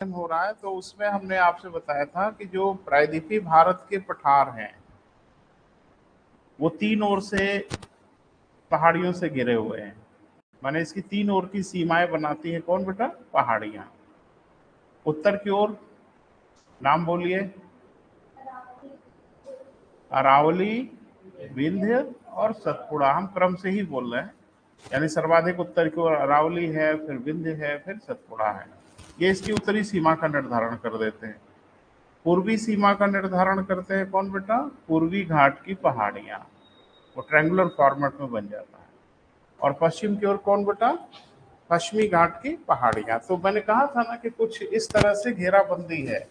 हो रहा है, तो उसमें हमने आपसे बताया था कि जो प्रायद्वीपीय भारत के पठार हैं वो तीन ओर से पहाड़ियों से घिरे हुए हैं। माने इसकी तीन ओर की सीमाएं बनाती है कौन बेटा? पहाड़ियां। उत्तर की ओर नाम बोलिए। अरावली, विंध्य और सतपुड़ा। हम क्रम से ही बोल रहे हैं, यानी सर्वाधिक उत्तर की ओर अरावली है, फिर विंध्य है, फिर सतपुड़ा है। ये इसकी उत्तरी सीमा का निर्धारण कर देते हैं। पूर्वी सीमा का निर्धारण करते हैं कौन बेटा? पूर्वी घाट की पहाड़ियां। वो ट्रायंगुलर फॉर्मेट में बन जाता है। और पश्चिम की ओर कौन बेटा? पश्चिमी घाट की पहाड़ियां। तो मैंने कहा था ना कि कुछ इस तरह से घेराबंदी है।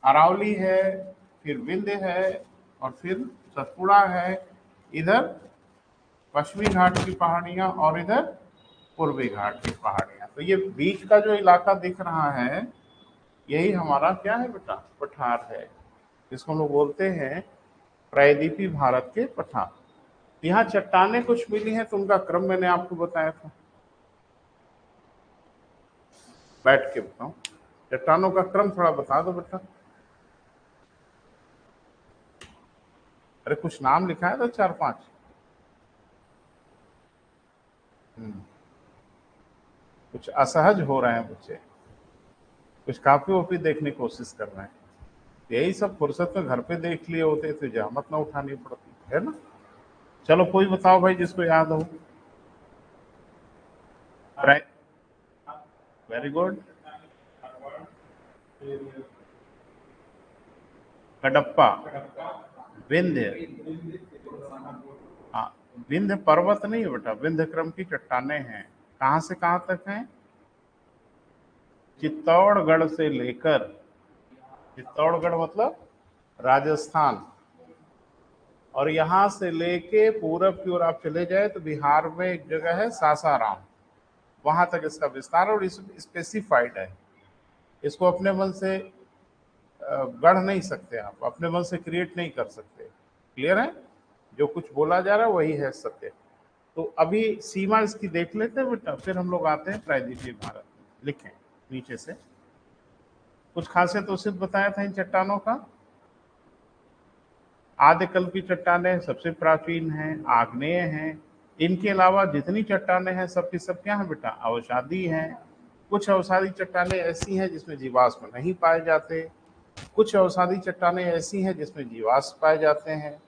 अरावली है, फिर विंध्य है, और फिर सतपुड़ा है। इधर पश्चिमी घाट की पहाड़ियां और इधर पूर्वी घाट की पहाड़ियां। तो ये बीच का जो इलाका दिख रहा है यही हमारा क्या है बेटा? पठार है। इसको हम लोग बोलते हैं प्रायद्वीपीय भारत के पठार। यहाँ चट्टाने कुछ मिली हैं, तो उनका क्रम मैंने आपको बताया था। बैठ के बताऊं चट्टानों का क्रम? थोड़ा बता दो बेटा। अरे कुछ नाम लिखा है तो चार पांच। कुछ असहज हो रहे हैं बच्चे, कुछ कॉपी वॉपी देखने की कोशिश कर रहे हैं। यही सब फुर्सत में घर पे देख लिए होते तो जहमत ना उठानी पड़ती है ना। चलो कोई बताओ भाई जिसको याद हो। Very good. कडप्पा, विंध्य। हाँ, विंध्य पर्वत नहीं है बेटा, विंध्य क्रम की चट्टाने हैं। कहां से कहां तक हैं? चित्तौड़गढ़ से लेकर, चित्तौड़गढ़ मतलब राजस्थान, और यहां से लेके पूरब की ओर आप चले जाए तो बिहार में एक जगह है सासाराम, वहां तक इसका विस्तार। और इस स्पेसिफाइड है। इसको अपने मन से गढ़ नहीं सकते, आप अपने मन से क्रिएट नहीं कर सकते। क्लियर है? जो कुछ बोला जा रहा है वही है सत्य। तो अभी सीमा इसकी देख लेते हैं बेटा, फिर हम लोग आते हैं प्रायद्वीपीय भारत में। लिखें नीचे से। कुछ खासियत उचित बताया था इन चट्टानों का। आदिकल की चट्टानें सबसे प्राचीन हैं, आग्नेय हैं। इनके अलावा जितनी चट्टानें हैं सब की सब क्या है बेटा? अवसादी हैं। कुछ अवसादी चट्टानें ऐसी हैं जिसमें जीवाश्म नहीं पाए जाते, कुछ अवसादी चट्टानें ऐसी हैं जिसमें जीवाश्म पाए जाते हैं।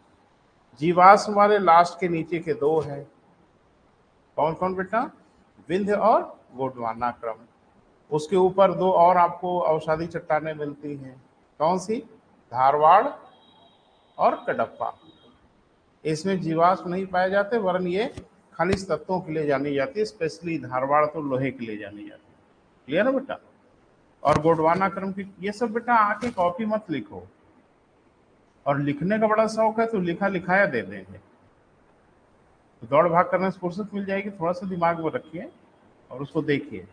जीवाश्म वाले लास्ट के नीचे के दो हैं। कौन कौन बेटा? विंध्य और गोंडवाना क्रम। उसके ऊपर दो और आपको अवसादी चट्टानें मिलती हैं। कौन सी? धारवाड़ और कडप्पा। इसमें जीवाश्म नहीं पाए जाते, वरन ये खनिज तत्वों के लिए जानी जाती है। स्पेशली धारवाड़ तो लोहे के लिए जानी जाती है। क्लियर है बेटा? और गोंडवाना क्रम की ये सब बेटा आके कॉपी मत लिखो, और लिखने का बड़ा शौक है तो लिखा लिखाया दे देंगे, तो दौड़ भाग करने से फुर्सत मिल जाएगी। थोड़ा सा दिमाग में रखिए और उसको देखिए।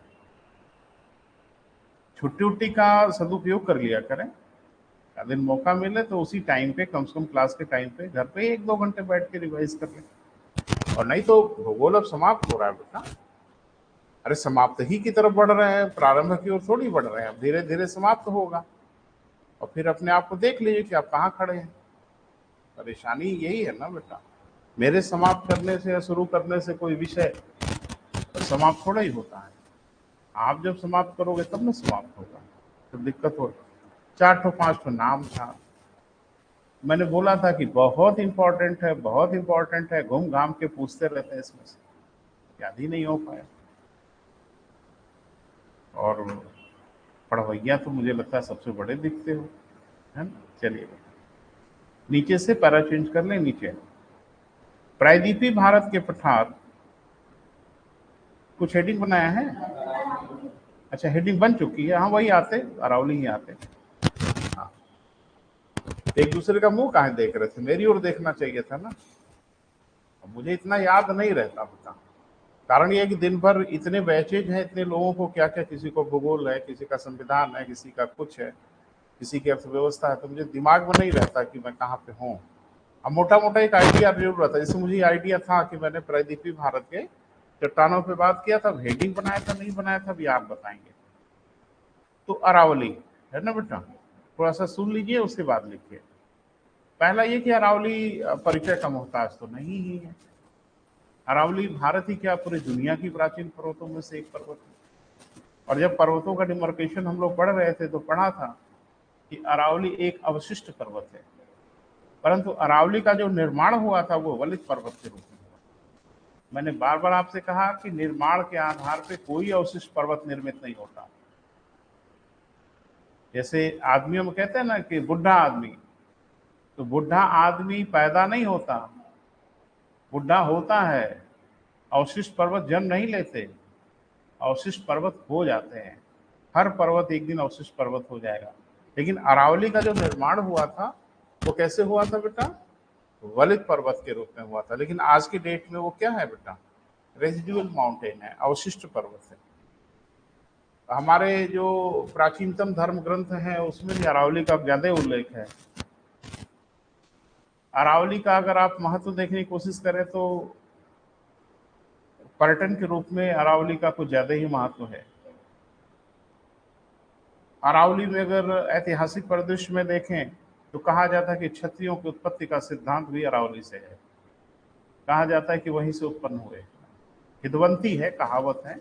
छुट्टी उट्टी का सदुपयोग कर लिया करें। दिन मौका मिले तो उसी टाइम पे, कम से कम क्लास के टाइम पे घर पे 1-2 घंटे बैठ के रिवाइज कर लें। और नहीं तो भूगोल अब समाप्त हो रहा है बेटा। अरे समाप्त ही की तरफ बढ़ रहे हैं, प्रारंभ की ओर थोड़ी बढ़ रहे हैं। अब धीरे धीरे समाप्त होगा, और फिर अपने आप को देख लीजिए कि आप कहाँ खड़े हैं। परेशानी यही है ना बेटा। मेरे समाप्त करने से या शुरू करने से कोई विषय समाप्त थोड़ा ही होता है। आप जब समाप्त करोगे तब ना समाप्त होगा, तो दिक्कत हो। 4-5 नाम था, मैंने बोला था कि बहुत इंपॉर्टेंट है, बहुत इंपॉर्टेंट है। घूम घाम के पूछते रहते हैं इसमें से, याद ही नहीं हो पाया। और पढ़वैया तो मुझे लगता है सबसे बड़े दिखते हो, है ना। चलिए नीचे से पैरा चेंज कर लें। नीचे प्रायद्वीपीय भारत के पठार, कुछ हेडिंग बनाया है? अच्छा हेडिंग बन चुकी है। हाँ वही आते, अरावली ही आते। हाँ, एक दूसरे का मुंह कहाँ देख रहे थे? मेरी ओर देखना चाहिए था ना। मुझे इतना याद नहीं रहता बता। कारण ये है कि दिन भर इतने बैचेज हैं, इतने लोगों को क्या क्या, किसी को भूगोल है, किसी का संविधान है, किसी का कुछ है, किसी की अर्थव्यवस्था है, तो मुझे दिमाग में नहीं रहता कि मैं कहाँ पे हूँ। अब मोटा मोटा एक आइडिया जरूर रहता है। जैसे मुझे आइडिया था कि मैंने प्रायद्वीपीय भारत के चट्टानों पे बात किया था, हेडिंग बनाया था नहीं बनाया था, अभी आप बताएंगे। तो अरावली है ना बेटा, थोड़ा सा सुन लीजिए उसके बाद लिखिए। पहला ये कि अरावली परिचय का मोहताज तो नहीं ही है। अरावली भारत ही क्या पूरी दुनिया की प्राचीन पर्वतों में से एक पर्वत है। और जब पर्वतों का डिमार्केशन हम लोग पढ़ रहे थे तो पढ़ा था कि अरावली एक अवशिष्ट पर्वत है, परंतु अरावली का जो निर्माण हुआ था वो वलित पर्वत के रूप में हुआ। मैंने बार बार आपसे कहा कि निर्माण के आधार पे कोई अवशिष्ट पर्वत निर्मित नहीं होता। जैसे आदमियों में कहते हैं ना कि बुढ़ा आदमी, तो बुढ़ा आदमी पैदा नहीं होता, बुढ़ा होता है। अवशिष्ट पर्वत जन्म नहीं लेते, अवशिष्ट पर्वत हो जाते हैं। हर पर्वत एक दिन अवशिष्ट पर्वत हो जाएगा। लेकिन अरावली का जो निर्माण हुआ था वो कैसे हुआ था बेटा? वलित पर्वत के रूप में हुआ था। लेकिन आज की डेट में वो क्या है बेटा? रेजिडुअल माउंटेन है, अवशिष्ट पर्वत है। हमारे जो प्राचीनतम धर्म ग्रंथ हैं उसमें भी अरावली का ज्यादा उल्लेख है। अरावली का अगर आप महत्व देखने की कोशिश करें तो पर्यटन के रूप में अरावली का कुछ ज्यादा ही महत्व है। अरावली में अगर ऐतिहासिक परिदृश्य में देखें तो कहा जाता है कि क्षत्रियों की उत्पत्ति का सिद्धांत भी अरावली से है। कहा जाता है कि वहीं से उत्पन्न हुए। हिदवंती है, कहावत है,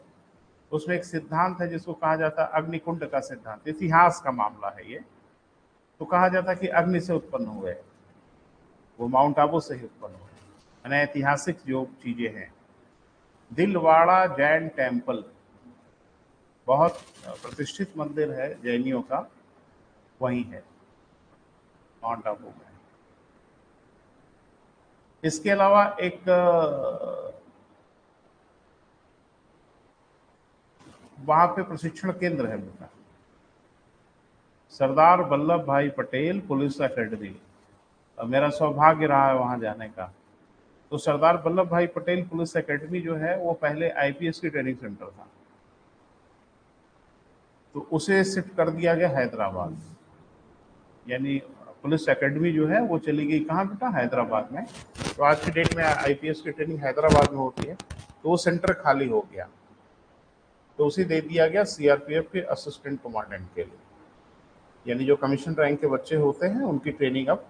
उसमें एक सिद्धांत है जिसको कहा जाता है अग्निकुंड का सिद्धांत। इतिहास का मामला है ये। तो कहा जाता है कि अग्नि से उत्पन्न हुए, वो माउंट आबू से ही उत्पन्न हुए। यानी ऐतिहासिक जो चीजें हैं। दिलवाड़ा जैन टेम्पल बहुत प्रतिष्ठित मंदिर है जैनियों का, वही है माउंट आबू में। इसके अलावा एक वहां पे प्रशिक्षण केंद्र है बेटा, सरदार वल्लभ भाई पटेल पुलिस एकेडमी। मेरा सौभाग्य रहा है वहां जाने का। तो सरदार वल्लभ भाई पटेल पुलिस एकेडमी जो है वो पहले आईपीएस की ट्रेनिंग सेंटर था, तो उसे शिफ्ट कर दिया गया हैदराबाद। यानी पुलिस एकेडमी जो है वो चली गई कहाँ बेटा? हैदराबाद में। तो आज की डेट में आईपीएस की ट्रेनिंग हैदराबाद में होती है, तो वो सेंटर खाली हो गया, तो उसे दे दिया गया सीआरपीएफ के असिस्टेंट कमांडेंट के लिए। यानी जो कमीशन रैंक के बच्चे होते हैं उनकी ट्रेनिंग अब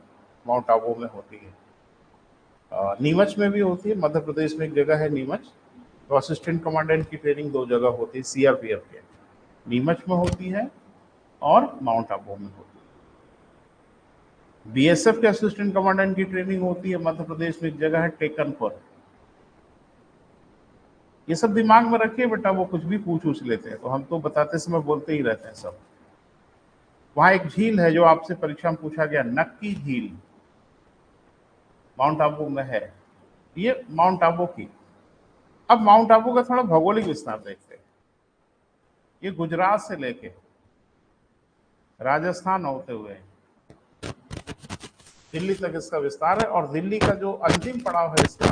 माउंट आबू में होती है। नीमच में भी होती है, मध्य प्रदेश में एक जगह है नीमच। तो असिस्टेंट कमांडेंट की ट्रेनिंग दो जगह होती है सीआरपीएफ के, नीमच में होती है और माउंट आबू में होती है। बीएसएफ के असिस्टेंट कमांडेंट की ट्रेनिंग होती है मध्य प्रदेश में एक जगह है टेकनपुर। ये सब दिमाग में रखिए बेटा, वो कुछ भी पूछ लेते हैं तो हम तो बताते समय बोलते ही रहते हैं सब। वहां एक झील है जो आपसे परीक्षा में पूछा गया, नक्की झील, माउंट आबू में है। ये माउंट आबू की। अब माउंट आबू का थोड़ा भौगोलिक विस्तार देखते हैं। ये गुजरात से लेके राजस्थान होते हुए दिल्ली तक इसका विस्तार है। और दिल्ली का जो अंतिम पड़ाव है इसका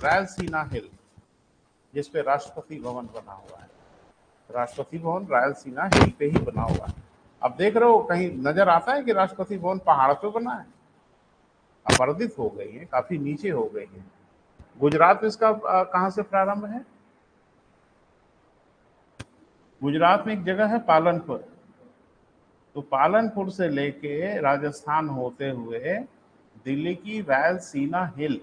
रायलसीना हिल, जिसपे राष्ट्रपति भवन बना हुआ है। राष्ट्रपति भवन रायलसीना हिल पे ही बना हुआ है। अब देख रहे हो कहीं नजर आता है कि राष्ट्रपति भवन पहाड़ पे बना है? अपर्दित हो गई है, काफी नीचे हो गई है। गुजरात में इसका कहां से प्रारंभ है? गुजरात में एक जगह है पालनपुर। तो पालनपुर से लेके राजस्थान होते हुए दिल्ली की रायलसीना हिल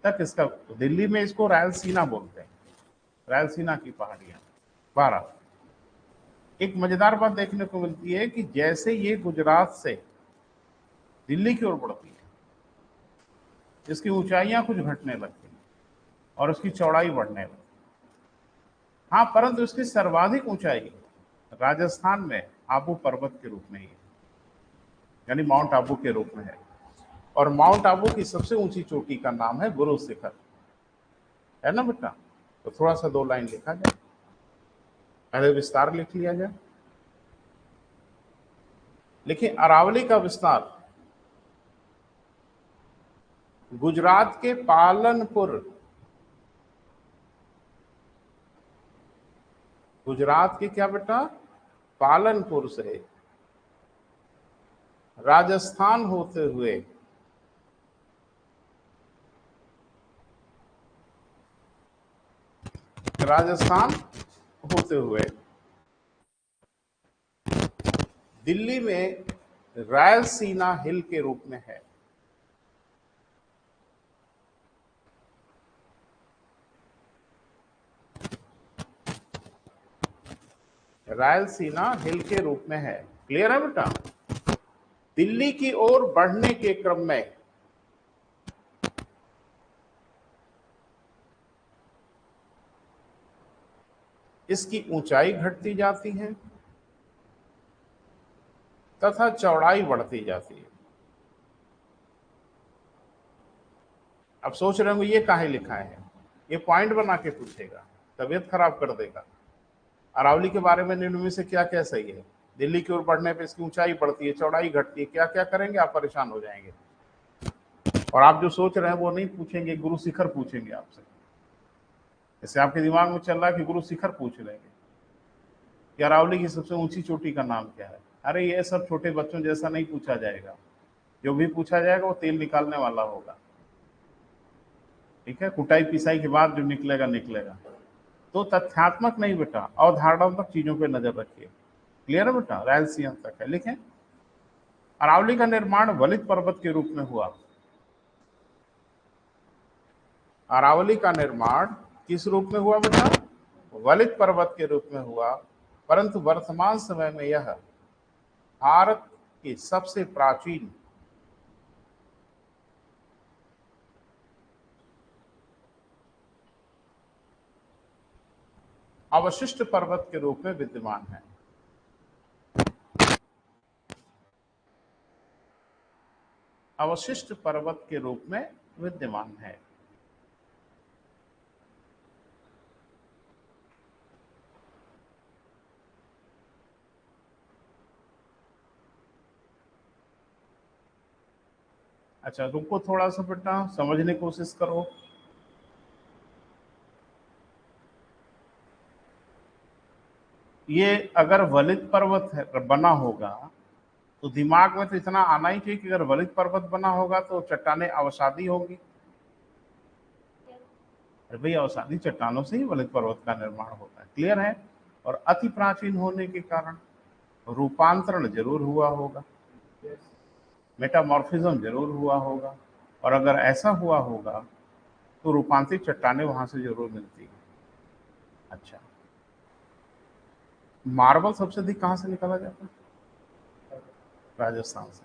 तक इसका, दिल्ली में इसको रायलसीना बोलते हैं, रायलसीना की पहाड़ियां 12। एक मजेदार बात देखने को मिलती है कि जैसे ये गुजरात से दिल्ली की ओर बढ़ती है, इसकी ऊंचाइयां कुछ घटने लगती हैं और उसकी चौड़ाई बढ़ने लगती है। हाँ, परंतु इसकी सर्वाधिक ऊंचाई राजस्थान में आबू पर्वत के रूप में ही है, यानी माउंट आबू के रूप में है। और माउंट आबू की सबसे ऊंची चोटी का नाम है गुरु शिखर, है ना बेटा? तो थोड़ा सा दो लाइन लिखा जाए, पहले विस्तार लिख लिया जाए। देखिए अरावली का विस्तार गुजरात के पालनपुर, गुजरात के क्या बेटा? पालनपुर से राजस्थान होते हुए राजस्थान होते हुए दिल्ली में रायलसीना हिल के रूप में है। रायलसीना हिल के रूप में है। क्लियर है बेटा? दिल्ली की ओर बढ़ने के क्रम में इसकी ऊंचाई घटती जाती है तथा चौड़ाई बढ़ती जाती है। अब सोच रहे होंगे ये काहे लिखा है, ये पॉइंट बना के पूछेगा, तबीयत खराब कर देगा। अरावली के बारे में निम्न में से क्या क्या सही है? दिल्ली की ओर बढ़ने पे इसकी ऊंचाई बढ़ती है, चौड़ाई घटती है, क्या क्या करेंगे आप परेशान हो जाएंगे। और आप जो सोच रहे हैं वो नहीं पूछेंगे, गुरु शिखर पूछेंगे आपसे। जैसे आपके दिमाग में चल रहा है कि गुरु शिखर पूछ लेंगे कि अरावली की सबसे ऊंची चोटी का नाम क्या है। अरे ये सब छोटे बच्चों जैसा नहीं पूछा जाएगा, जो भी पूछा जाएगा वो तेल निकालने वाला होगा। ठीक है, कुटाई पिसाई के बाद जो निकलेगा निकलेगा। तो तथ्यात्मक नहीं बेटा, अवधारणात्मक चीजों पे नजर रखिए। क्लियर है बेटा? रायलसीना तक है। लिखें, अरावली का निर्माण वलित पर्वत के रूप में हुआ। अरावली का निर्माण किस रूप में हुआ बेटा? वलित पर्वत के रूप में हुआ, परंतु वर्तमान समय में यह भारत की सबसे प्राचीन अवशिष्ट पर्वत के रूप में विद्यमान है। अवशिष्ट पर्वत के रूप में विद्यमान है। अच्छा, रुको थोड़ा सा बेटा, समझने की कोशिश करो। ये अगर वलित पर्वत है बना होगा तो दिमाग में तो इतना आना ही चाहिए कि अगर वलित पर्वत बना होगा तो चट्टानें अवसादी होंगी। अरे भाई, अवसादी चट्टानों से ही वलित पर्वत का निर्माण होता है। क्लियर है? और अति प्राचीन होने के कारण रूपांतरण जरूर हुआ होगा, मेटामॉर्फिज्म जरूर हुआ होगा। और अगर ऐसा हुआ होगा तो रूपांतरित चट्टानें वहां से जरूर मिलती है। अच्छा, मार्बल सबसे अधिक कहां से निकाला जाता है? राजस्थान से।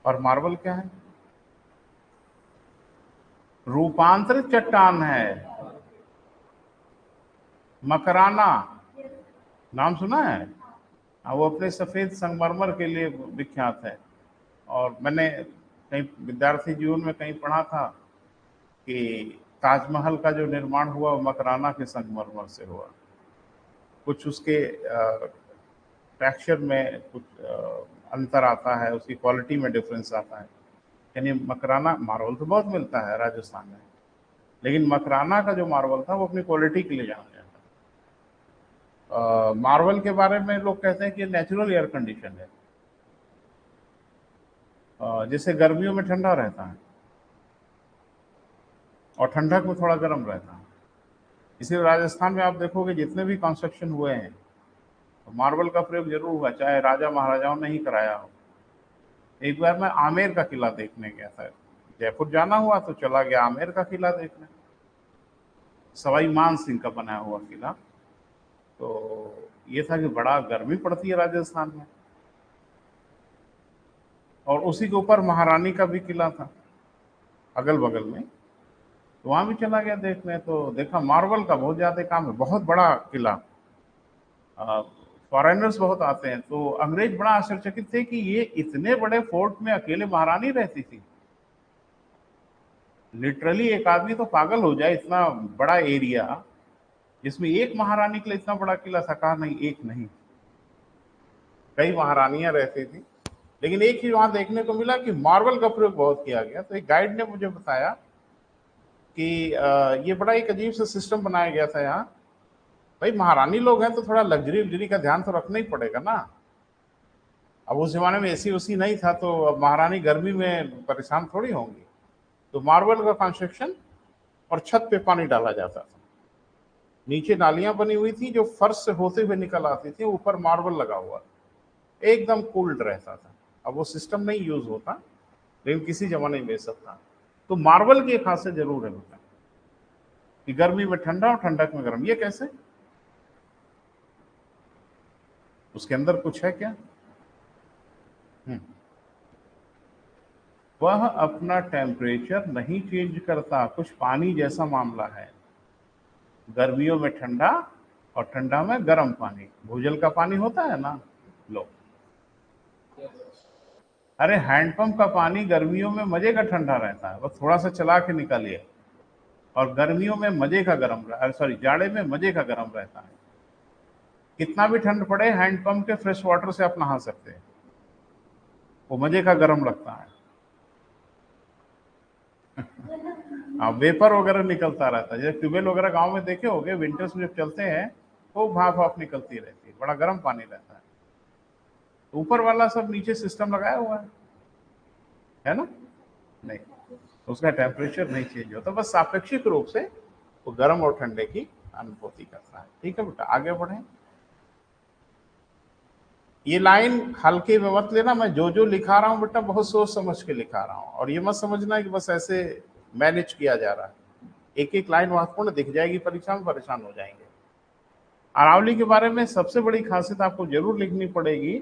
और मार्बल क्या है? रूपांतरित चट्टान है। मकराना नाम सुना है? हाँ, वो अपने सफेद संगमरमर के लिए विख्यात है। और मैंने कहीं विद्यार्थी जीवन में कहीं पढ़ा था कि ताजमहल का जो निर्माण हुआ वो मकराना के संगमरमर से हुआ। कुछ उसके टेक्सचर में कुछ अंतर आता है, उसकी क्वालिटी में डिफरेंस आता है। यानी मकराना मार्बल तो बहुत मिलता है राजस्थान में, लेकिन मकराना का जो मार्बल था वो अपनी क्वालिटी के लिए जाना जाता है। मार्बल के बारे में लोग कहते हैं कि नेचुरल एयर कंडीशन है, जैसे गर्मियों में ठंडा रहता है और ठंडक में थोड़ा गर्म रहता है। इसलिए राजस्थान में आप देखोगे जितने भी कंस्ट्रक्शन हुए हैं तो मार्बल का प्रयोग जरूर हुआ, चाहे राजा महाराजाओं ने ही कराया हो। एक बार मैं आमेर का किला देखने गया था, जयपुर जाना हुआ तो चला गया आमेर का किला देखने। सवाई मान सिंह का बनाया हुआ किला। तो ये था कि बड़ा गर्मी पड़ती है राजस्थान में, और उसी के ऊपर महारानी का भी किला था अगल बगल में। तो वहां भी चला गया देखने, तो देखा मार्बल का बहुत ज्यादा काम है, बहुत बड़ा किला। फॉरेनर्स बहुत आते हैं, तो अंग्रेज बड़ा आश्चर्यचकित थे कि ये इतने बड़े फोर्ट में अकेले महारानी रहती थी। लिटरली एक आदमी तो पागल हो जाए, इतना बड़ा एरिया जिसमें एक महारानी के लिए इतना बड़ा किला था। कहा नहीं, एक नहीं, कई महारानियां रहती थी। लेकिन एक ही वहां देखने को मिला कि मार्बल का प्रयोग बहुत किया गया। तो एक गाइड ने मुझे बताया कि ये बड़ा एक अजीब सा सिस्टम बनाया गया था यहाँ। भाई महारानी लोग हैं तो थोड़ा लग्जरी वग्जरी का ध्यान तो रखना ही पड़ेगा ना। अब उस जमाने में एसी उसी नहीं था, तो अब महारानी गर्मी में परेशान थोड़ी होंगी। तो मार्बल का कंस्ट्रक्शन, और छत पे पानी डाला जाता था। नीचे नालियां बनी हुई थी जो फर्श से होते हुए निकल आती थी, ऊपर मार्बल लगा हुआ। एकदम कूल्ड रहता था। अब वो सिस्टम नहीं यूज होता, लेकिन किसी जमाने में सब था। तो मार्बल की एक खासियत जरूर है बेटा कि गर्मी में ठंडा और ठंडक में गर्म। ये कैसे? उसके अंदर कुछ है क्या? हम्म। वह अपना टेम्परेचर नहीं चेंज करता, कुछ पानी जैसा मामला है। गर्मियों में ठंडा और ठंडा में गर्म पानी, भूजल का पानी होता है ना, लो। अरे हैंडपंप का पानी गर्मियों में मजे का ठंडा रहता है, बस थोड़ा सा चला के निकालिए, और गर्मियों में मजे का गर्म, सॉरी जाड़े में मजे का गर्म रहता है। कितना भी ठंड पड़े, हैंडपंप के फ्रेश वाटर से आप नहा सकते हैं, वो मजे का गर्म लगता है। हाँ, वेपर वगैरह निकलता रहता है, जैसे ट्यूबवेल वगैरह गांव में देखे होंगे, विंटर्स में जब चलते हैं तो भाप भाप निकलती रहती है, बड़ा गर्म पानी रहता है। तो ऊपर वाला सब नीचे सिस्टम लगाया हुआ है ना? नहीं, उसका टेम्परेचर नहीं चेंज होता, बस सापेक्षिक रूप से वो गर्म और ठंडे की अनुभूति करता है। ठीक है बेटा, आगे बढ़े। ये लाइन हल्के में मत लेना, मैं जो जो लिखा रहा हूं बेटा बहुत सोच समझ के लिखा रहा हूं, और ये मत समझना कि बस ऐसे मैनेज किया जा रहा है। एक एक लाइन महत्वपूर्ण दिख जाएगी परीक्षा में, परेशान हो जाएंगे। अरावली के बारे में सबसे बड़ी खासियत आपको जरूर लिखनी पड़ेगी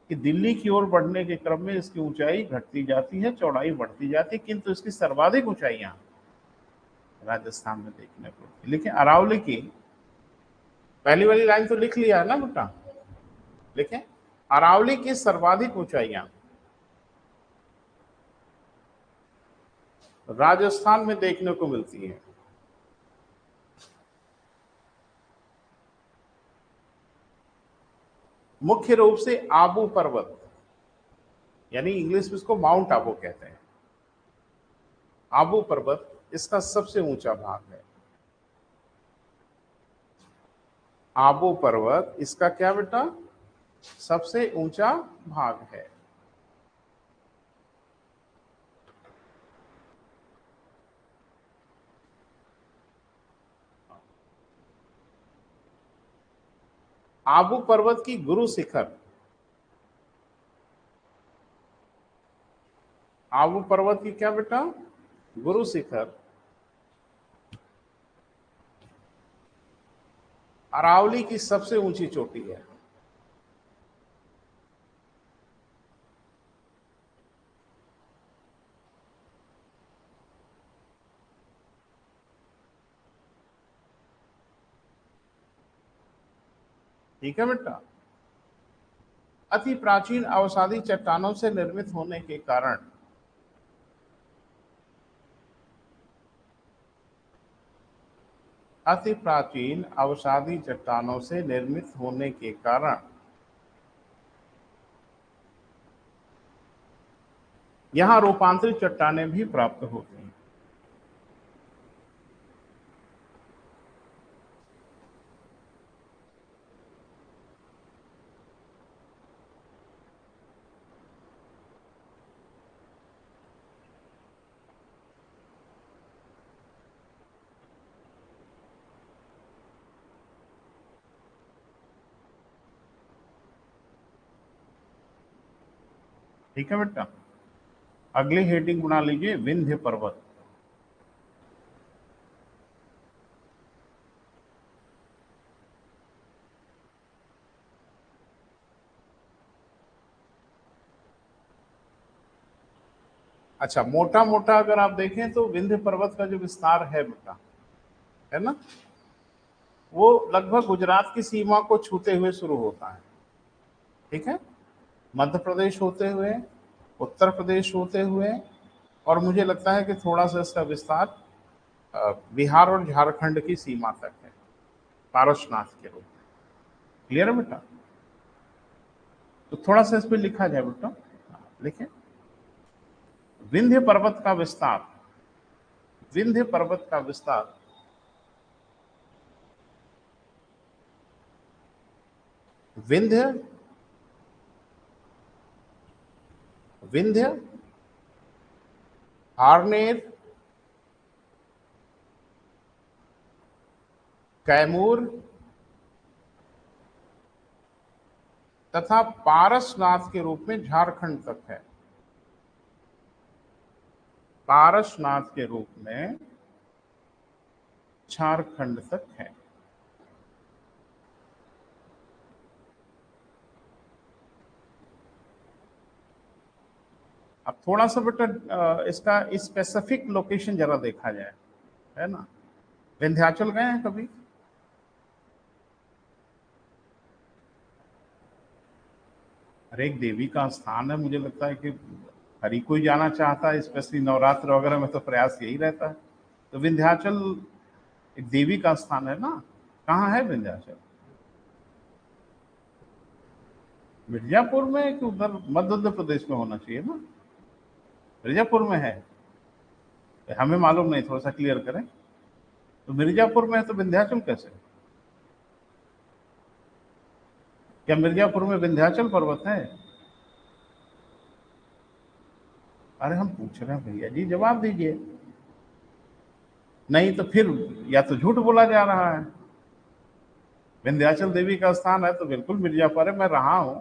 कि दिल्ली की ओर बढ़ने के क्रम में इसकी ऊंचाई घटती जाती है, चौड़ाई बढ़ती जाती है, किंतु इसकी सर्वाधिक ऊंचाइयां राजस्थान में देखने को मिलती। लेकिन अरावली की पहली वाली लाइन तो लिख लिया है ना बेटा? लिखें, अरावली की सर्वाधिक ऊंचाइयां राजस्थान में देखने को मिलती है। मुख्य रूप से आबू पर्वत, यानी इंग्लिश में इसको माउंट आबू कहते हैं। आबू पर्वत इसका सबसे ऊंचा भाग है। आबू पर्वत इसका क्या बेटा? सबसे ऊंचा भाग है। आबू पर्वत की गुरु शिखर, आबू पर्वत की क्या बेटा? गुरु शिखर अरावली की सबसे ऊंची चोटी है। ठीक है बेटा। अति प्राचीन अवसादी चट्टानों से निर्मित होने के कारण अति प्राचीन अवसादी चट्टानों से निर्मित होने के कारण यहां रूपांतरित चट्टानें भी प्राप्त होती हैं। ठीक है बेटा, अगली हेडिंग बना लीजिए, विंध्य पर्वत। अच्छा, मोटा मोटा अगर आप देखें तो विंध्य पर्वत का जो विस्तार है बेटा, है ना, वो लगभग गुजरात की सीमा को छूते हुए शुरू होता है। ठीक है, मध्य प्रदेश होते हुए, उत्तर प्रदेश होते हुए, और मुझे लगता है कि थोड़ा सा इसका विस्तार बिहार और झारखंड की सीमा तक है, पारसनाथ के रूप में। क्लियर है बेटा? तो थोड़ा सा इस पर लिखा जाए बेटा, लिखें, विंध्य पर्वत का विस्तार, विंध्य पर्वत का विस्तार विंध्य, विंध्य, हार्नेर, कैमूर तथा पारसनाथ के रूप में झारखंड तक है। पारसनाथ के रूप में झारखंड तक है। अब थोड़ा सा बेटा इसका स्पेसिफिक लोकेशन जरा देखा जाए, है ना। विंध्याचल गए हैं कभी? हर एक देवी का स्थान है, मुझे लगता है कि हर ही कोई जाना चाहता है, स्पेशली नवरात्र वगैरह में तो प्रयास यही रहता है। तो विंध्याचल एक देवी का स्थान है ना। कहाँ है विंध्याचल? मिर्जापुर में कि उधर मध्य प्रदेश में होना चाहिए ना। मिर्जापुर में है, हमें मालूम नहीं, थोड़ा सा क्लियर करें। तो मिर्जापुर में है तो विंध्याचल कैसे? क्या मिर्जापुर में विंध्याचल पर्वत है? अरे हम पूछ रहे हैं भैया जी, जवाब दीजिए। नहीं तो फिर या तो झूठ बोला जा रहा है। विंध्याचल देवी का स्थान है तो बिल्कुल मिर्जापुर है, मैं रहा हूं,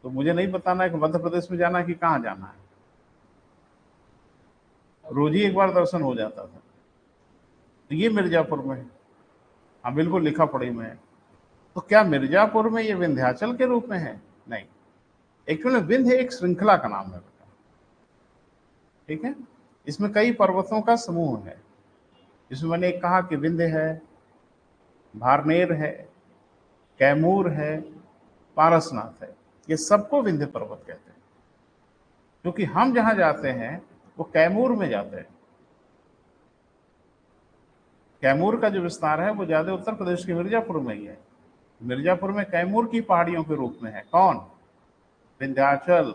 तो मुझे नहीं बताना है कि मध्य प्रदेश में जाना है कि कहाँ जाना है। रोज ही एक बार दर्शन हो जाता था। तो ये मिर्जापुर में है। हाँ बिल्कुल, लिखा पढ़ी में है। तो क्या मिर्जापुर में ये विंध्याचल के रूप में है? नहीं। एक्चुअली विंध्य एक श्रृंखला का नाम है बेटा, ठीक है। इसमें कई पर्वतों का समूह है। जिसमें मैंने एक कहा कि विंध्य है, भारनेर है, कैमूर है, पारसनाथ है। ये सबको विंध्य पर्वत कहते हैं। क्योंकि हम जहां जाते हैं वो कैमूर में जाते हैं। कैमूर का जो विस्तार है वो ज्यादा उत्तर प्रदेश के मिर्जापुर में ही है। मिर्जापुर में कैमूर की पहाड़ियों के रूप में है कौन? विंध्याचल।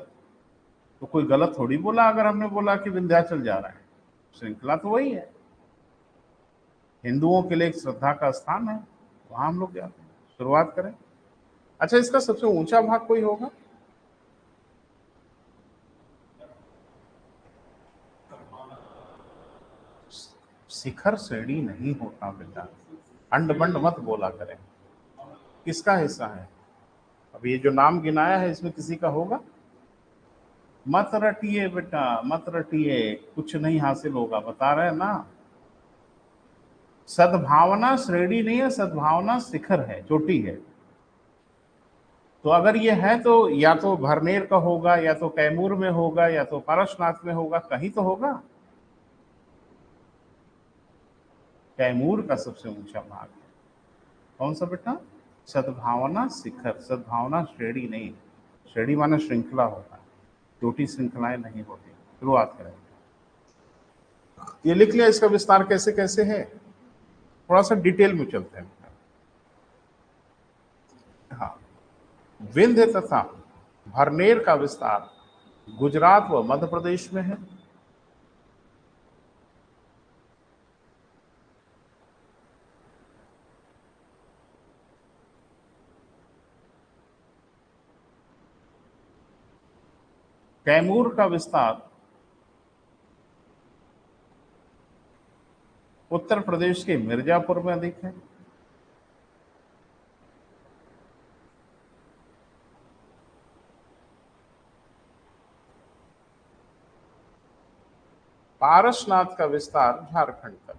तो कोई गलत थोड़ी बोला अगर हमने बोला कि विंध्याचल जा रहा है। श्रृंखला तो वही है। हिंदुओं के लिए एक श्रद्धा का स्थान है, वहां हम लोग जाते हैं। शुरुआत करें। अच्छा, इसका सबसे ऊंचा भाग कोई होगा? शिखर श्रेणी नहीं होता बेटा, अंड बंड मत बोला करें। किसका हिस्सा है? अब ये जो नाम गिनाया है इसमें किसी का होगा? मत रटिए बेटा, मत रटिए, कुछ नहीं हासिल होगा, बता रहे हैं ना। सद्भावना श्रेणी नहीं है, सद्भावना शिखर है, चोटी है। तो अगर ये है तो या तो भरनेर का होगा, या तो कैमूर में होगा, या तो पारसनाथ में होगा, कहीं तो होगा। कैमूर का सबसे ऊंचा भाग है। कौन सा बेटा? सद्भावना शिखर, सद्भावना श्रेणी नहीं। श्रेणी माने श्रृंखला होता है, चोटी श्रृंखलाएं नहीं होती। शुरुआत करें। ये लिख लिया, इसका विस्तार कैसे कैसे है, थोड़ा सा डिटेल में चलते हैं। हाँ, विंध्य तथा भरनेर का विस्तार गुजरात व मध्य प्रदेश में है। कैमूर का विस्तार उत्तर प्रदेश के मिर्जापुर में अधिक है। पारसनाथ का विस्तार झारखंड तक।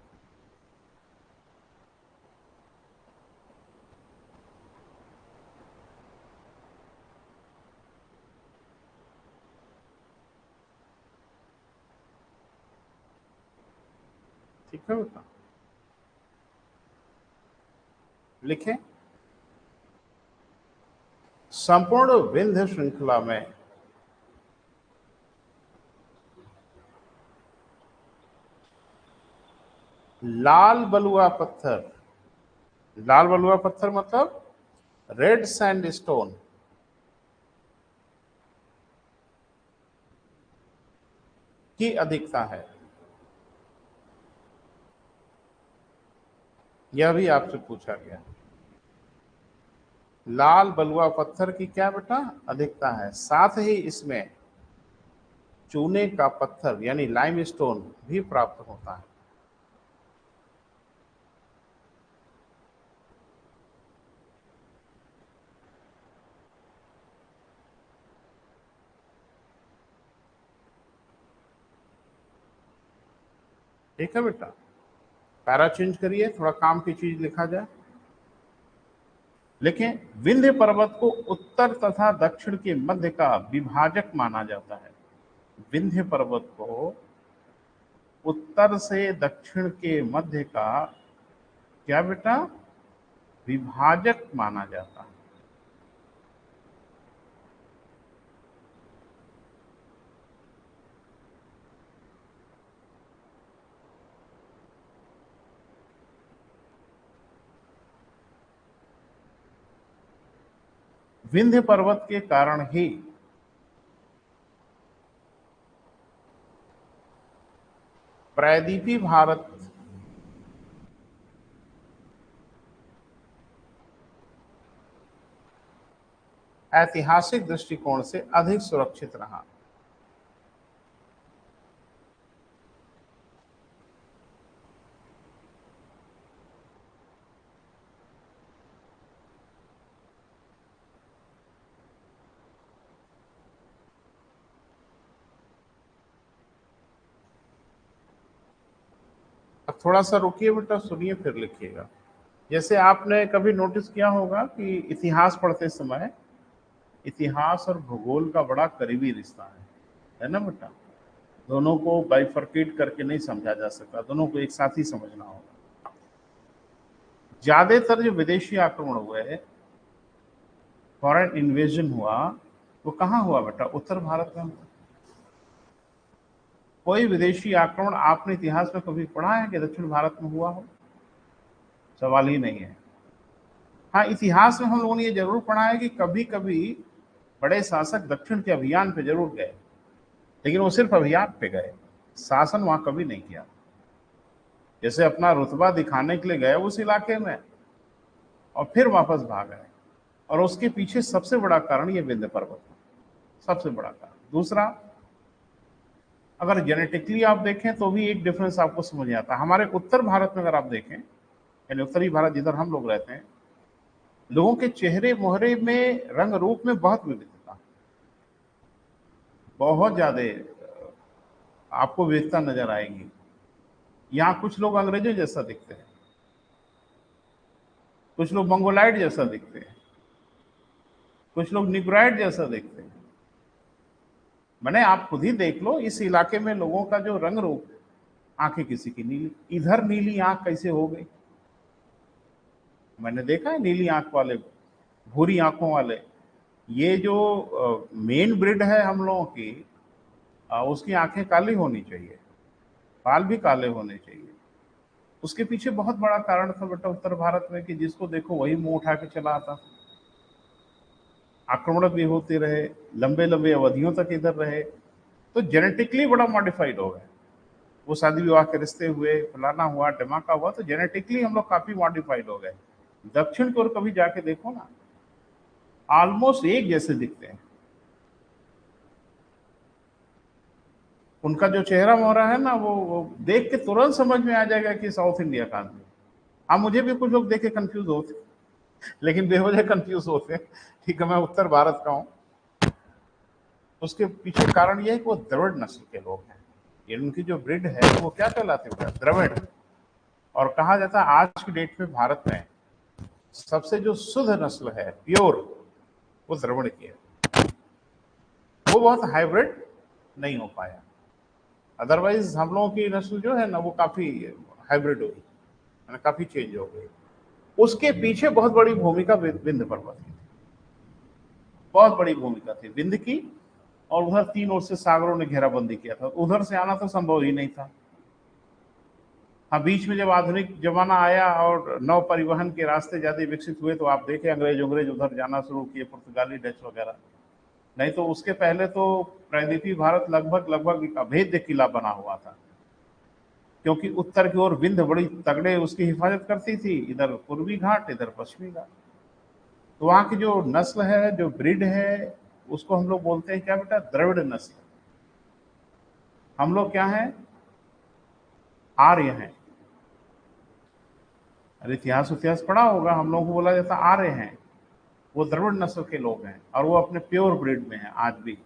ठीक है बेटा, लिखें। संपूर्ण विंध्य श्रृंखला में लाल बलुआ पत्थर, लाल बलुआ पत्थर मतलब रेड सैंडस्टोन की अधिकता है। यह भी आपसे पूछा गया। लाल बलुआ पत्थर की क्या बेटा? अधिकता है। साथ ही इसमें चूने का पत्थर यानी लाइमस्टोन भी प्राप्त होता है। ठीक है बेटा, पैरा चेंज करिए, थोड़ा काम की चीज लिखा जाए। लेकिन विंध्य पर्वत को उत्तर तथा दक्षिण के मध्य का विभाजक माना जाता है। विंध्य पर्वत को उत्तर से दक्षिण के मध्य का क्या बेटा, विभाजक माना जाता है। विंध्य पर्वत के कारण ही प्रायद्वीपीय भारत ऐतिहासिक दृष्टिकोण से अधिक सुरक्षित रहा। अब थोड़ा सा रुकिए बेटा, सुनिए फिर लिखिएगा। जैसे आपने कभी नोटिस किया होगा कि इतिहास पढ़ते समय इतिहास और भूगोल का बड़ा करीबी रिश्ता है ना बेटा। दोनों को बाइफरकेट करके नहीं समझा जा सकता, दोनों को एक साथ ही समझना होगा। ज्यादातर जो विदेशी आक्रमण हुए, फॉरेन इन्वेजन हुआ, वो कहाँ हुआ बेटा, उत्तर भारत में। कोई विदेशी आक्रमण आपने इतिहास में कभी पढ़ा है कि दक्षिण भारत में हुआ हो? सवाल ही नहीं है। हाँ, इतिहास में हम लोगों ने ये जरूर पढ़ा है कि कभी कभी बड़े शासक दक्षिण के अभियान पे जरूर गए, लेकिन वो सिर्फ अभियान पे गए, शासन वहां कभी नहीं किया। जैसे अपना रुतबा दिखाने के लिए गए उस इलाके में और फिर वापस भाग आए। और उसके पीछे सबसे बड़ा कारण ये विंध्य पर्वत, सबसे बड़ा कारण। दूसरा, अगर जेनेटिकली आप देखें तो भी एक डिफरेंस आपको समझ में आता है। हमारे उत्तर भारत में अगर आप देखें, यानी उत्तरी भारत जिधर हम लोग रहते हैं, लोगों के चेहरे मोहरे में रंग रूप में बहुत विविधता, बहुत ज्यादा आपको विविधता नजर आएगी। यहाँ कुछ लोग अंग्रेजों जैसा दिखते हैं, कुछ लोग मंगोलाइट जैसा दिखते हैं, कुछ लोग निग्राइट जैसा दिखते हैं। मैंने आप खुद ही देख लो, इस इलाके में लोगों का जो रंग रूप, आंखें किसी की नीली, इधर नीली आंख कैसे हो गई? मैंने देखा है नीली आंख वाले, भूरी आंखों वाले। ये जो मेन ब्रीड है हम लोगों की, उसकी आंखें काली होनी चाहिए, बाल भी काले होने चाहिए। उसके पीछे बहुत बड़ा कारण था बेटा उत्तर भारत में कि जिसको देखो वही मुंह उठा के चला आता। आक्रमण भी होते रहे, लंबे लंबे अवधियों तक इधर रहे, तो जेनेटिकली बड़ा मॉडिफाइड हो गए। वो शादी विवाह के रिश्ते हुए, फलाना हुआ, धमाका हुआ, तो जेनेटिकली हम लोग काफी मॉडिफाइड हो गए। दक्षिण की ओर कभी जाके देखो ना, ऑलमोस्ट एक जैसे दिखते हैं। उनका जो चेहरा मोहरा है ना, वो देख के तुरंत समझ में आ जाएगा कि साउथ इंडिया का आदमी। हाँ, मुझे भी कुछ लोग देख के कंफ्यूज होते, लेकिन बेवजह कंफ्यूज होते हैं। ठीक है, मैं उत्तर भारत का हूँ। उसके पीछे कारण यह है कि वो द्रविड़ नस्ल के लोग हैं। ये उनकी जो ब्रिड है वो क्या कहलाती है, द्रविड़। और कहा जाता है आज की डेट में भारत में सबसे जो शुद्ध नस्ल है, प्योर, वो द्रविड़ की है। वो बहुत हाइब्रिड नहीं हो पाया, अदरवाइज हम लोगों की नस्ल जो है ना वो काफी हाइब्रिड हुई, काफी चेंज हो गई। उसके पीछे बहुत बड़ी भूमिका विंध्य पर्वत की थी, बहुत बड़ी भूमिका थी विंध्य की। और उधर तीन ओर से सागरों ने घेराबंदी किया था, उधर से आना तो संभव ही नहीं था। हाँ, बीच में जब आधुनिक जमाना आया और नौ परिवहन के रास्ते ज्यादा विकसित हुए तो आप देखें अंग्रेज उधर जाना शुरू किए, पुर्तगाली, डच वगैरह। नहीं तो उसके पहले तो प्रायद्वीपीय भारत लगभग लगभग एक अभेद्य किला बना हुआ था, क्योंकि उत्तर की ओर विंध्य बड़ी तगड़े उसकी हिफाजत करती थी, इधर पूर्वी घाट, इधर पश्चिमी घाट। तो वहां की जो नस्ल है, जो ब्रिड है, उसको हम लोग बोलते हैं क्या बेटा, द्रविड़ नस्ल। हम लोग क्या हैं, आर्य हैं। अरे इतिहास पढ़ा होगा, हम लोगों को बोला जाता आर्य हैं। वो द्रविड़ नस्ल के लोग हैं और वो अपने प्योर ब्रिड में हैं आज भी,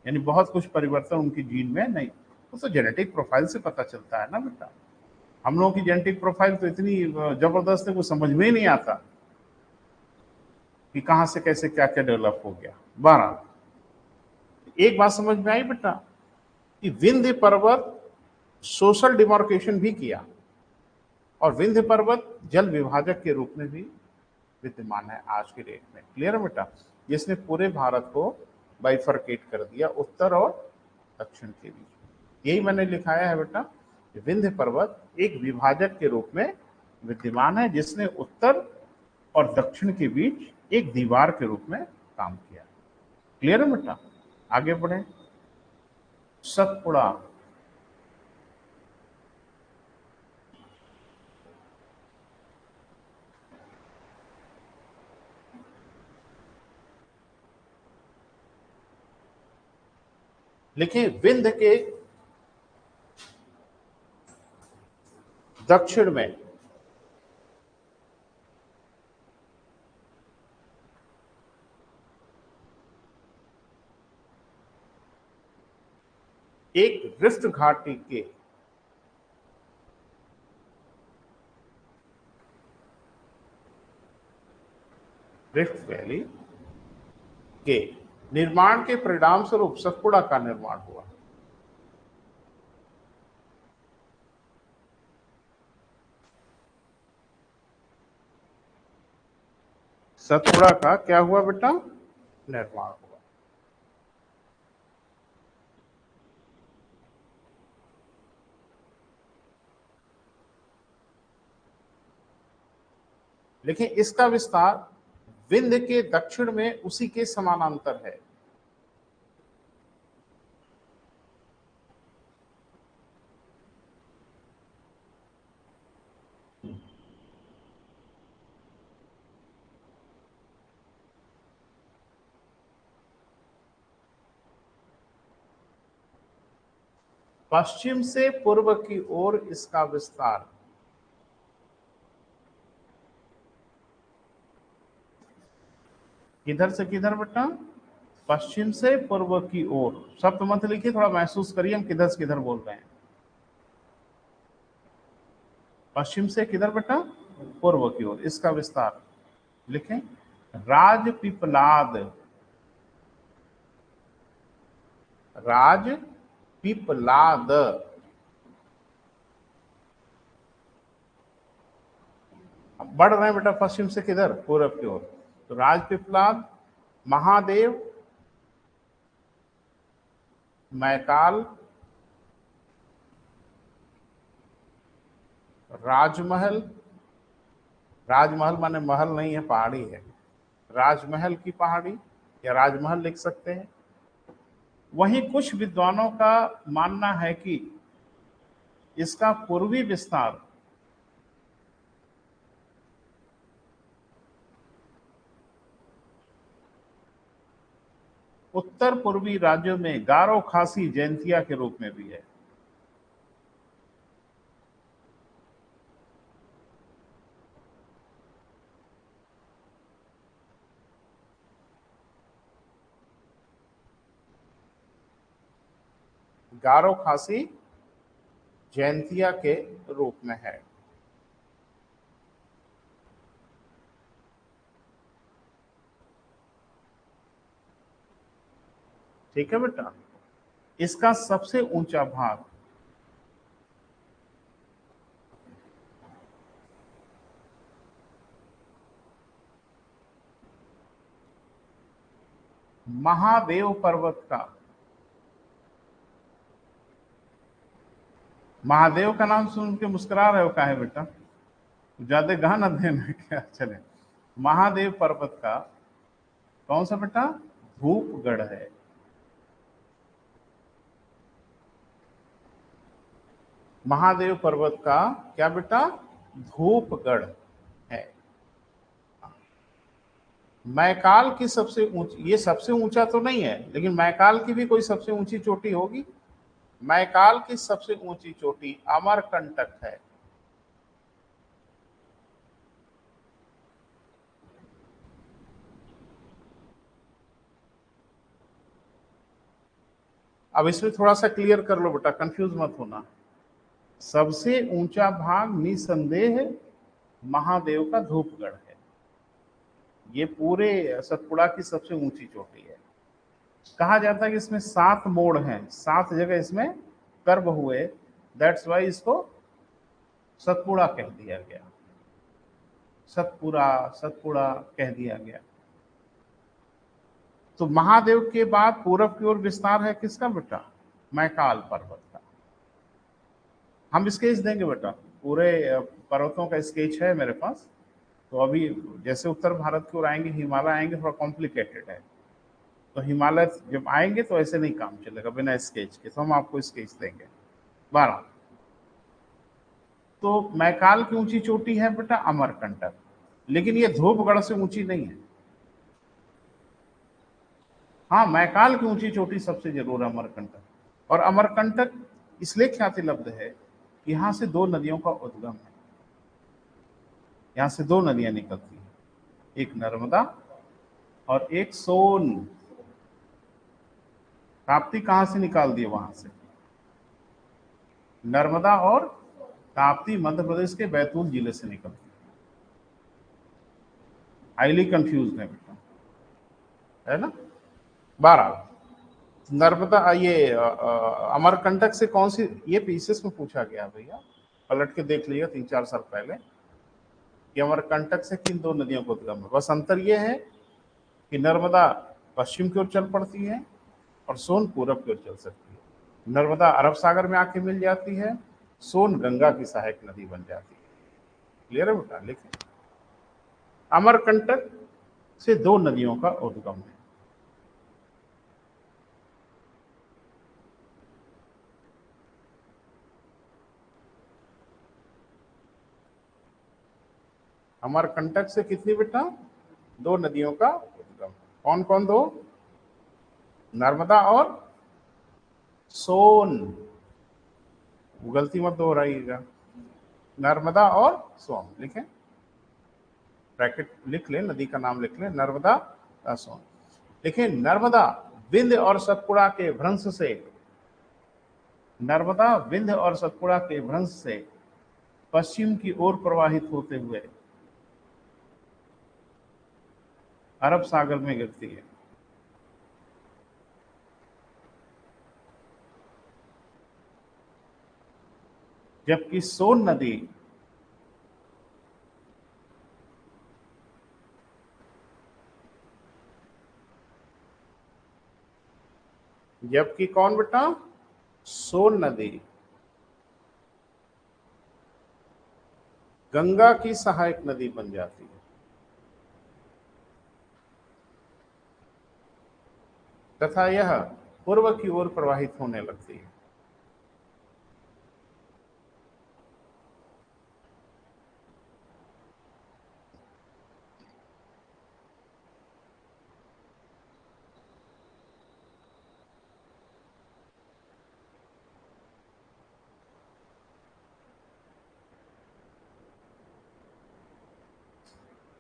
यानी बहुत कुछ परिवर्तन उनकी जीन में नहीं। तो जेनेटिक प्रोफाइल से पता चलता है ना बेटा। हम लोगों की जेनेटिक प्रोफाइल तो इतनी जबरदस्त है, कुछ समझ में ही नहीं आता कि कहां से कैसे क्या क्या डेवलप हो गया। 12, एक बात समझ में आई बेटा कि विंध्य पर्वत सोशल डिमार्केशन भी किया, और विंध्य पर्वत जल विभाजक के रूप में भी विद्यमान है आज के डेट में। क्लियर है बेटा, जिसने पूरे भारत को बाइफरकेट कर दिया उत्तर और दक्षिण के बीच। यही मैंने लिखाया है बेटा, विंध्य पर्वत एक विभाजक के रूप में विद्यमान है, जिसने उत्तर और दक्षिण के बीच एक दीवार के रूप में काम किया। क्लियर है बेटा, आगे बढ़े। सतपुड़ा, लिखिए विंध्य के दक्षिण में एक रिफ्ट घाटी के रिफ्ट वैली के निर्माण के परिणाम स्वरूप सतपुड़ा का निर्माण हुआ। सतपुड़ा का क्या हुआ बेटा, निर्माण हुआ। लेकिन इसका विस्तार विंध्य के दक्षिण में उसी के समानांतर है। पश्चिम से पूर्व की ओर इसका विस्तार किधर से किधर बेटा, पश्चिम से पूर्व की ओर। शब्द मत लिखिए, थोड़ा महसूस करिए हम किधर से किधर बोल रहे हैं। पश्चिम से किधर बेटा, पूर्व की ओर इसका विस्तार। लिखें राजपीपलाद, राजपीपलाद। अब बढ़ रहे हैं बेटा पश्चिम से किधर, पूर्व की ओर। तो राजपीपलाद, महादेव, मैकाल, राजमहल। राजमहल माने महल नहीं है, पहाड़ी है। राजमहल की पहाड़ी या राजमहल लिख सकते हैं। वहीं कुछ विद्वानों का मानना है कि इसका पूर्वी विस्तार उत्तर पूर्वी राज्यों में गारो खासी जैंतिया के रूप में भी है। गारो खासी जैंतिया के रूप में है। ठीक है बेटा, इसका सबसे ऊंचा भाग महादेव पर्वत का, महादेव का नाम सुन के मुस्कुरा रहे हो का है बेटा, ज्यादा गहन अध्ययन है क्या? चले, महादेव पर्वत का कौन सा बेटा, धूपगढ़ है। महादेव पर्वत का क्या बेटा, धूपगढ़ है। मैकाल की सबसे ऊंची, ये सबसे ऊंचा तो नहीं है लेकिन मैकाल की भी कोई सबसे ऊंची चोटी होगी। मैकाल की सबसे ऊंची चोटी अमरकंटक है। अब इसमें थोड़ा सा क्लियर कर लो बेटा, कंफ्यूज मत होना। सबसे ऊंचा भाग निसंदेह महादेव का धूपगढ़ है। ये पूरे सतपुड़ा की सबसे ऊंची चोटी है। कहा जाता है कि इसमें 7 मोड़ हैं, 7 जगह इसमें कर्व हुए, दैट्स वाई इसको सतपुड़ा कह दिया गया। सतपुरा, सतपुड़ा कह दिया गया। तो महादेव के बाद पूरब की ओर विस्तार है किसका बेटा? मैकाल पर्वत का। हम स्केच देंगे बेटा, पूरे पर्वतों का स्केच है मेरे पास। तो अभी जैसे उत्तर भारत की ओर आएंगे, हिमालय आएंगे, थोड़ा कॉम्प्लिकेटेड है। तो हिमालय जब आएंगे तो ऐसे नहीं काम चलेगा बिना स्केच के, तो हम आपको स्केच देंगे। 12। तो मैकाल की ऊंची चोटी है बेटा अमरकंटक, लेकिन ये धूपगढ़ से ऊंची नहीं है। हाँ, मैकाल की ऊंची चोटी सबसे जरूर है अमरकंटक। और अमरकंटक इसलिए ख्याति लब्ध है कि यहां से 2 नदियों का उद्गम है। यहां से 2 नदियां निकलती हैं, एक नर्मदा और एक सोन। ताप्ती कहां से निकाल दिए? वहां से। नर्मदा और ताप्ती मध्य प्रदेश के बैतूल जिले से निकलती है। हाईली कंफ्यूज है बेटा, है ना। 12। नर्मदा, ये अमरकंटक से कौन सी, ये पीसेस में पूछा गया भैया, पलट के देख लिया 3-4 साल पहले कि अमरकंटक से किन 2 नदियों को उद्गम है। बस अंतर यह है कि नर्मदा पश्चिम की ओर चल पड़ती है और सोन पूरब की ओर चल सकती है। नर्मदा अरब सागर में आके मिल जाती है, सोन गंगा की सहायक नदी बन जाती है। क्लियर है बेटा? लिखिए, अमरकंटक से 2 नदियों का उद्गम है। अमरकंटक से कितनी बेटा? 2 नदियों का उद्गम। कौन कौन 2? नर्मदा और सोन। गलती मत दोहराइएगा, नर्मदा और सोन लिखें, ब्रैकेट लिख लें, नदी का नाम लिख लें, नर्मदा सोन। देखिए, नर्मदा विंध्य और सतपुड़ा के भ्रंश से, नर्मदा विंध्य और सतपुड़ा के भ्रंश से पश्चिम की ओर प्रवाहित होते हुए अरब सागर में गिरती है। जबकि सोन नदी जबकि कौन बेटा? सोन नदी गंगा की सहायक नदी बन जाती है तथा यह पूर्व की ओर प्रवाहित होने लगती है।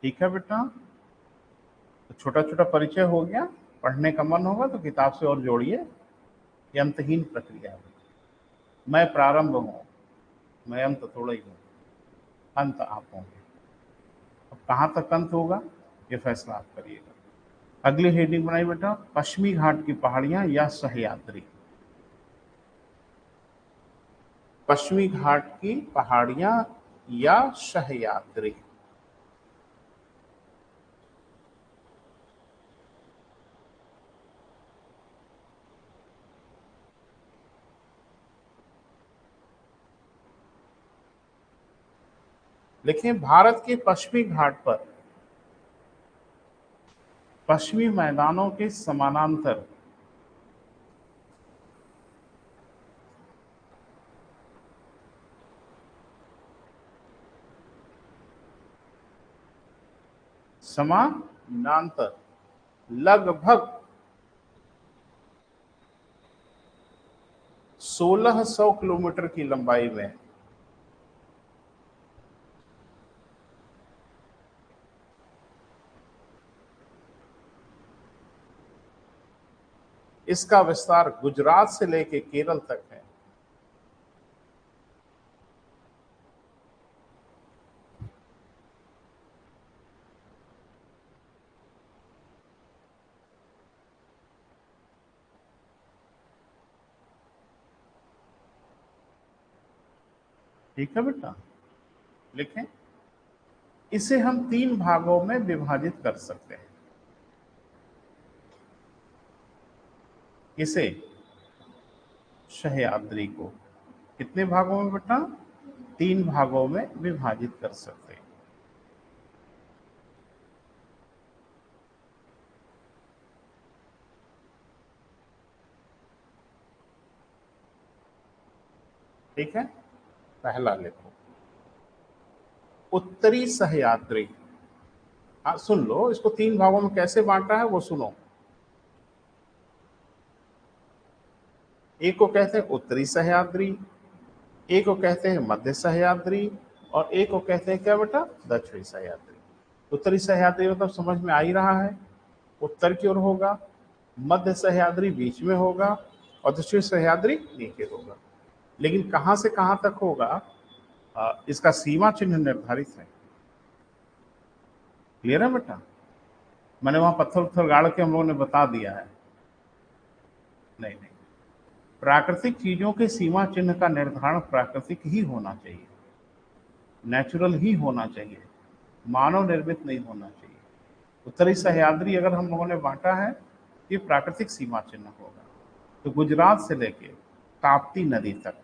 ठीक है बेटा, तो छोटा छोटा परिचय हो गया। पढ़ने का मन होगा तो किताब से और जोड़िए। ये अंतहीन प्रक्रिया है। मैं प्रारंभ हूं, मैं अंत थोड़ा ही हूं, अंत आप होंगे। अब कहां तक अंत होगा ये फैसला आप करिएगा। अगली हेडिंग बनाई बेटा, पश्चिमी घाट की पहाड़ियां या सहयात्री। पश्चिमी घाट की पहाड़ियां या सहयात्री। देखिए, भारत के पश्चिमी घाट पर पश्चिमी मैदानों के समानांतर समानांतर लगभग 1600 किलोमीटर की लंबाई में इसका विस्तार गुजरात से लेके केरल तक है। ठीक है बेटा, लिखें। इसे हम 3 भागों में विभाजित कर सकते हैं। इसे सह्याद्री को कितने भागों में बेटा? 3 भागों में विभाजित कर सकते हैं। ठीक है, पहला लिखो उत्तरी सह्याद्री। हाँ सुन लो, इसको 3 भागों में कैसे बांटा है वो सुनो। एक को कहते हैं उत्तरी सह्याद्री, एक को कहते हैं मध्य सह्याद्री, और एक को कहते हैं क्या बेटा? दक्षिणी सह्याद्री। उत्तरी सह्याद्री मतलब समझ में आ ही रहा है, उत्तर की ओर होगा, मध्य सह्याद्री बीच में होगा, और दक्षिणी सह्याद्री नीचे होगा। लेकिन कहां से कहां तक होगा, इसका सीमा चिन्ह निर्धारित है। क्लियर है बेटा? मैंने वहां पत्थर उत्थर गाड़ के हम लोगों ने बता दिया है। नहीं नहीं, प्राकृतिक चीजों के सीमा चिन्ह का निर्धारण प्राकृतिक ही होना चाहिए, नेचुरल ही होना चाहिए, मानव निर्मित नहीं होना चाहिए। उत्तरी सह्याद्री अगर हम लोगों ने बांटा है, ये प्राकृतिक सीमा चिन्ह होगा। तो गुजरात से लेके ताप्ती नदी तक,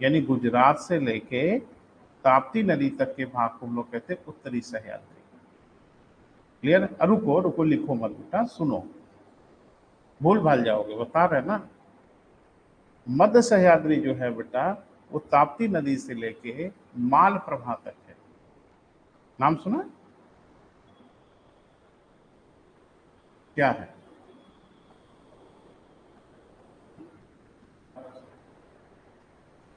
यानी गुजरात से लेके ताप्ती नदी तक के भाग को हम लोग कहते हैं उत्तरी सह्याद्री। क्लियर? रुको रुको, लिखो मत बेटा, सुनो, भूल भाल जाओगे, बता रहे ना। मध्य सह्याद्री जो है बेटा, वो ताप्ती नदी से लेके मालप्रभा तक है। नाम सुना? क्या है?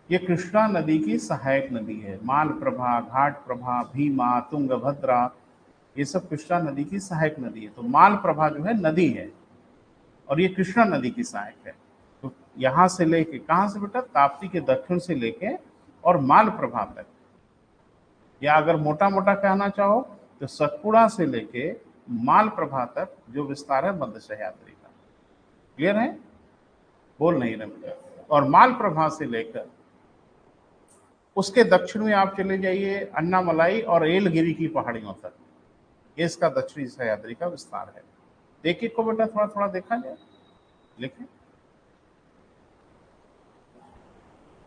ये कृष्णा नदी की सहायक नदी है। मालप्रभा, घाट प्रभा, भीमा, तुंगभद्रा, ये सब कृष्णा नदी की सहायक नदी है। तो मालप्रभा जो है नदी है, और ये कृष्णा नदी की सहायक है। तो यहां से लेके, कहां से बेटा? ताप्ती के दक्षिण से लेके और मालप्रभा तक, या अगर मोटा मोटा कहना चाहो तो सतपुड़ा से लेके मालप्रभा तक जो विस्तार है मध्य सह्याद्री का। क्लियर है? बोल नहीं रहे। और मालप्रभा से लेकर उसके दक्षिण में आप चले जाइए अन्नामलाई और एलगिरी की पहाड़ियों तक, ये इसका दक्षिणी सह्याद्री का विस्तार है। देखिए को बेटा, थोड़ा थोड़ा देखा जाए, लिखें।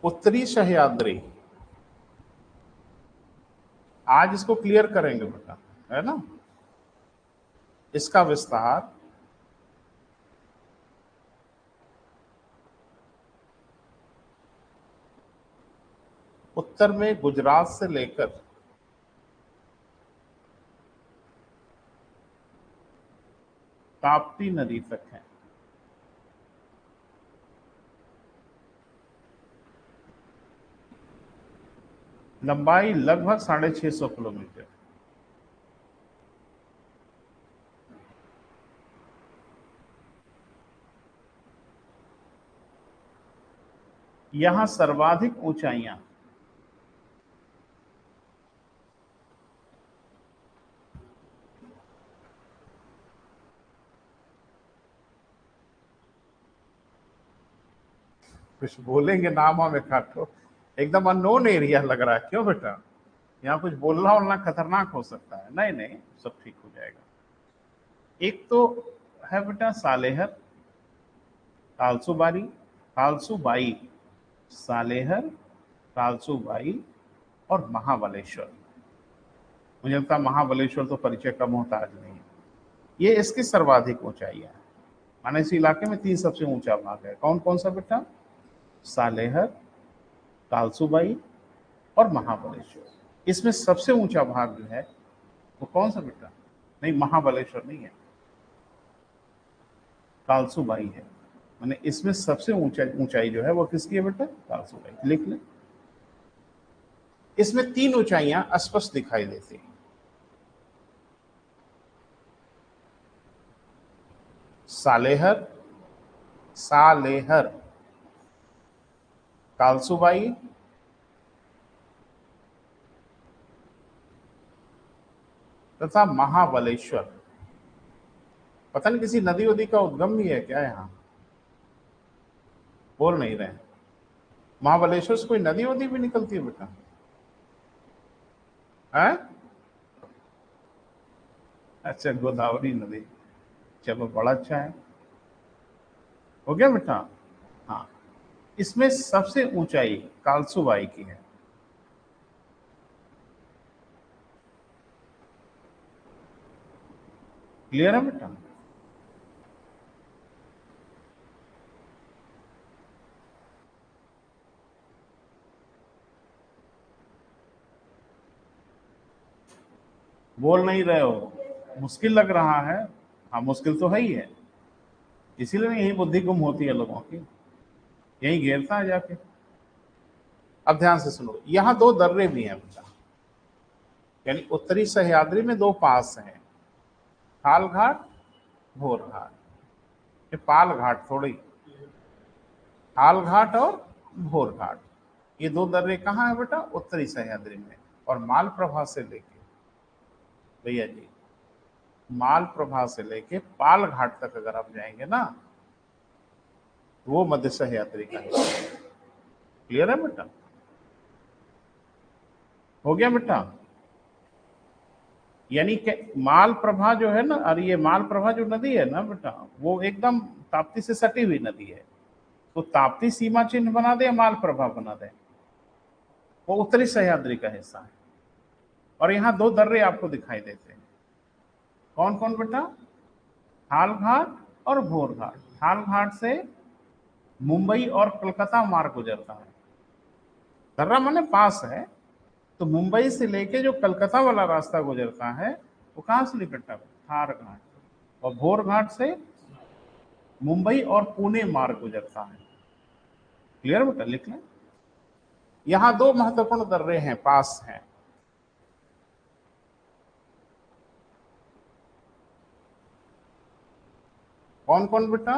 उत्तरी सह्याद्री, आज इसको क्लियर करेंगे बेटा, है ना। इसका विस्तार उत्तर में गुजरात से लेकर ताप्ती नदी तक है। लंबाई लगभग 650 किलोमीटर। यहां सर्वाधिक ऊंचाइयां कुछ बोलेंगे नाम हमें काटो, एकदम अननोन एरिया लग रहा है, क्यों बेटा? यहाँ कुछ बोलना वोलना खतरनाक हो सकता है। नहीं नहीं, सब ठीक हो जाएगा। एक तो है बेटा सालेहर, कालसूबारी, कालसूबाई, सालेहर, कालसूबाई और महाबलेश्वर। मुझे लगता है महाबलेश्वर तो परिचय का मोहताज नहीं है। ये इसकी सर्वाधिक ऊंचाइयां है, माने इस इलाके में 3 सबसे ऊंचा भाग है। कौन कौन सा बेटा? सालेहर, कालसूबाई और महाबलेश्वर। इसमें सबसे ऊंचा भाग जो है वो कौन सा बेटा? नहीं, महाबलेश्वर नहीं है, कालसूबाई है। माने इसमें सबसे ऊंचाई जो है वो किसकी है बेटा? कालसूबाई। लिख ले। इसमें 3 ऊंचाइयां स्पष्ट दिखाई देती हैं। सालेहर, सालेहर, कालसुबाई, तथा महाबलेश्वर। पता नहीं किसी नदी वदी का उद्गम भी है क्या यहाँ, बोल नहीं रहे। महाबलेश्वर से कोई नदी वदी भी निकलती है बेटा? है? अच्छा, गोदावरी नदी। चलो, बड़ा अच्छा है। हो गया बेटा? हाँ, इसमें सबसे ऊंचाई कालसुबाई की है। क्लियर है बेटा? बोल नहीं रहे हो, मुश्किल लग रहा है। हाँ, मुश्किल तो है ही है, इसीलिए यही बुद्धि गुम होती है लोगों की, यही घेरता है जाके। अब ध्यान से सुनो, यहाँ दो दर्रे भी हैं बेटा, यानी उत्तरी सह्याद्री में दो पास हैं, खाल घाट, भोर घाट। ये पाल घाट थोड़ी, खाल घाट और भोर घाट, ये दो दर्रे कहाँ है बेटा? उत्तरी सह्याद्री में। और मालप्रभा से लेके, भैया जी, मालप्रभा से लेके पाल घाट तक अगर आप जाएंगे ना, वो मध्य सह्याद्री का है। क्लियर है बेटा? हो गया बेटा? यानी कि मालप्रभा जो है ना, और ये मालप्रभा जो नदी है ना बेटा, वो एकदम ताप्ती से सटी हुई नदी है। तो ताप्ती सीमा चिन्ह बना दे या मालप्रभा बना दे, वो उत्तरी सह्याद्री का हिस्सा है। और यहाँ दो दर्रे आपको दिखाई देते हैं, कौन कौन बेटा? थाल घाट और भोर घाट। थाल घाट से मुंबई और कलकत्ता मार्ग गुजरता है। दर्रा माने पास है, तो मुंबई से लेके जो कलकत्ता वाला रास्ता गुजरता है, वो कहाँ से निकलता है? थार घाट। और भोर घाट से मुंबई और पुणे मार्ग गुजरता है। क्लियर बेटा? लिख लें। यहाँ दो महत्वपूर्ण दर्रे हैं, पास हैं। कौन कौन बेटा?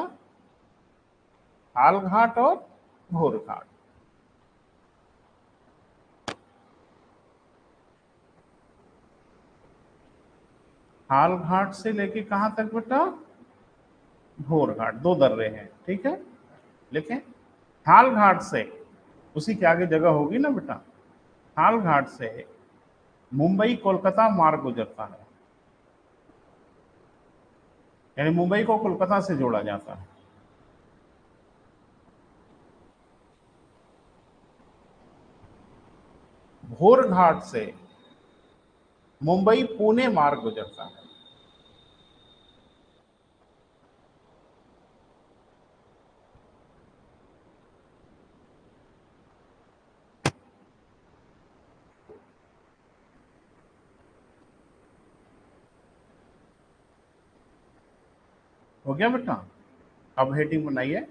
थाल घाट और भोर घाट। थाल घाट से लेके कहां तक बेटा? भोर घाट, दो दर्रे हैं, ठीक है। लिखें, थाल घाट से, उसी के आगे जगह होगी ना बेटा, थाल घाट से मुंबई कोलकाता मार्ग गुजरता है, यानी मुंबई को कोलकाता से जोड़ा जाता है। भोर घाट से मुंबई पुणे मार्ग गुजरता है। हो गया बेटा? अब हेडिंग बनाइए,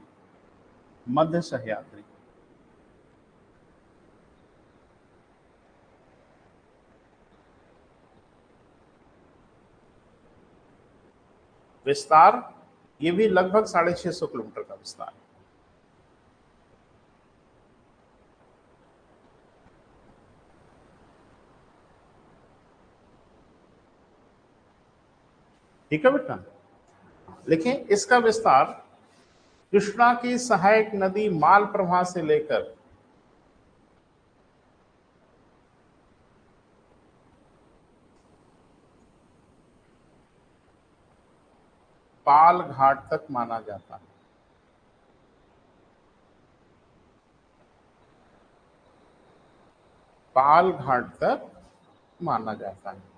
मध्य सह्याद्री। विस्तार, ये भी लगभग 650 किलोमीटर का विस्तार है। ठीक है बेटा? लिखें, इसका विस्तार कृष्णा की सहायक नदी मालप्रभा से लेकर पाल घाट तक माना जाता है। पाल घाट तक माना जाता है।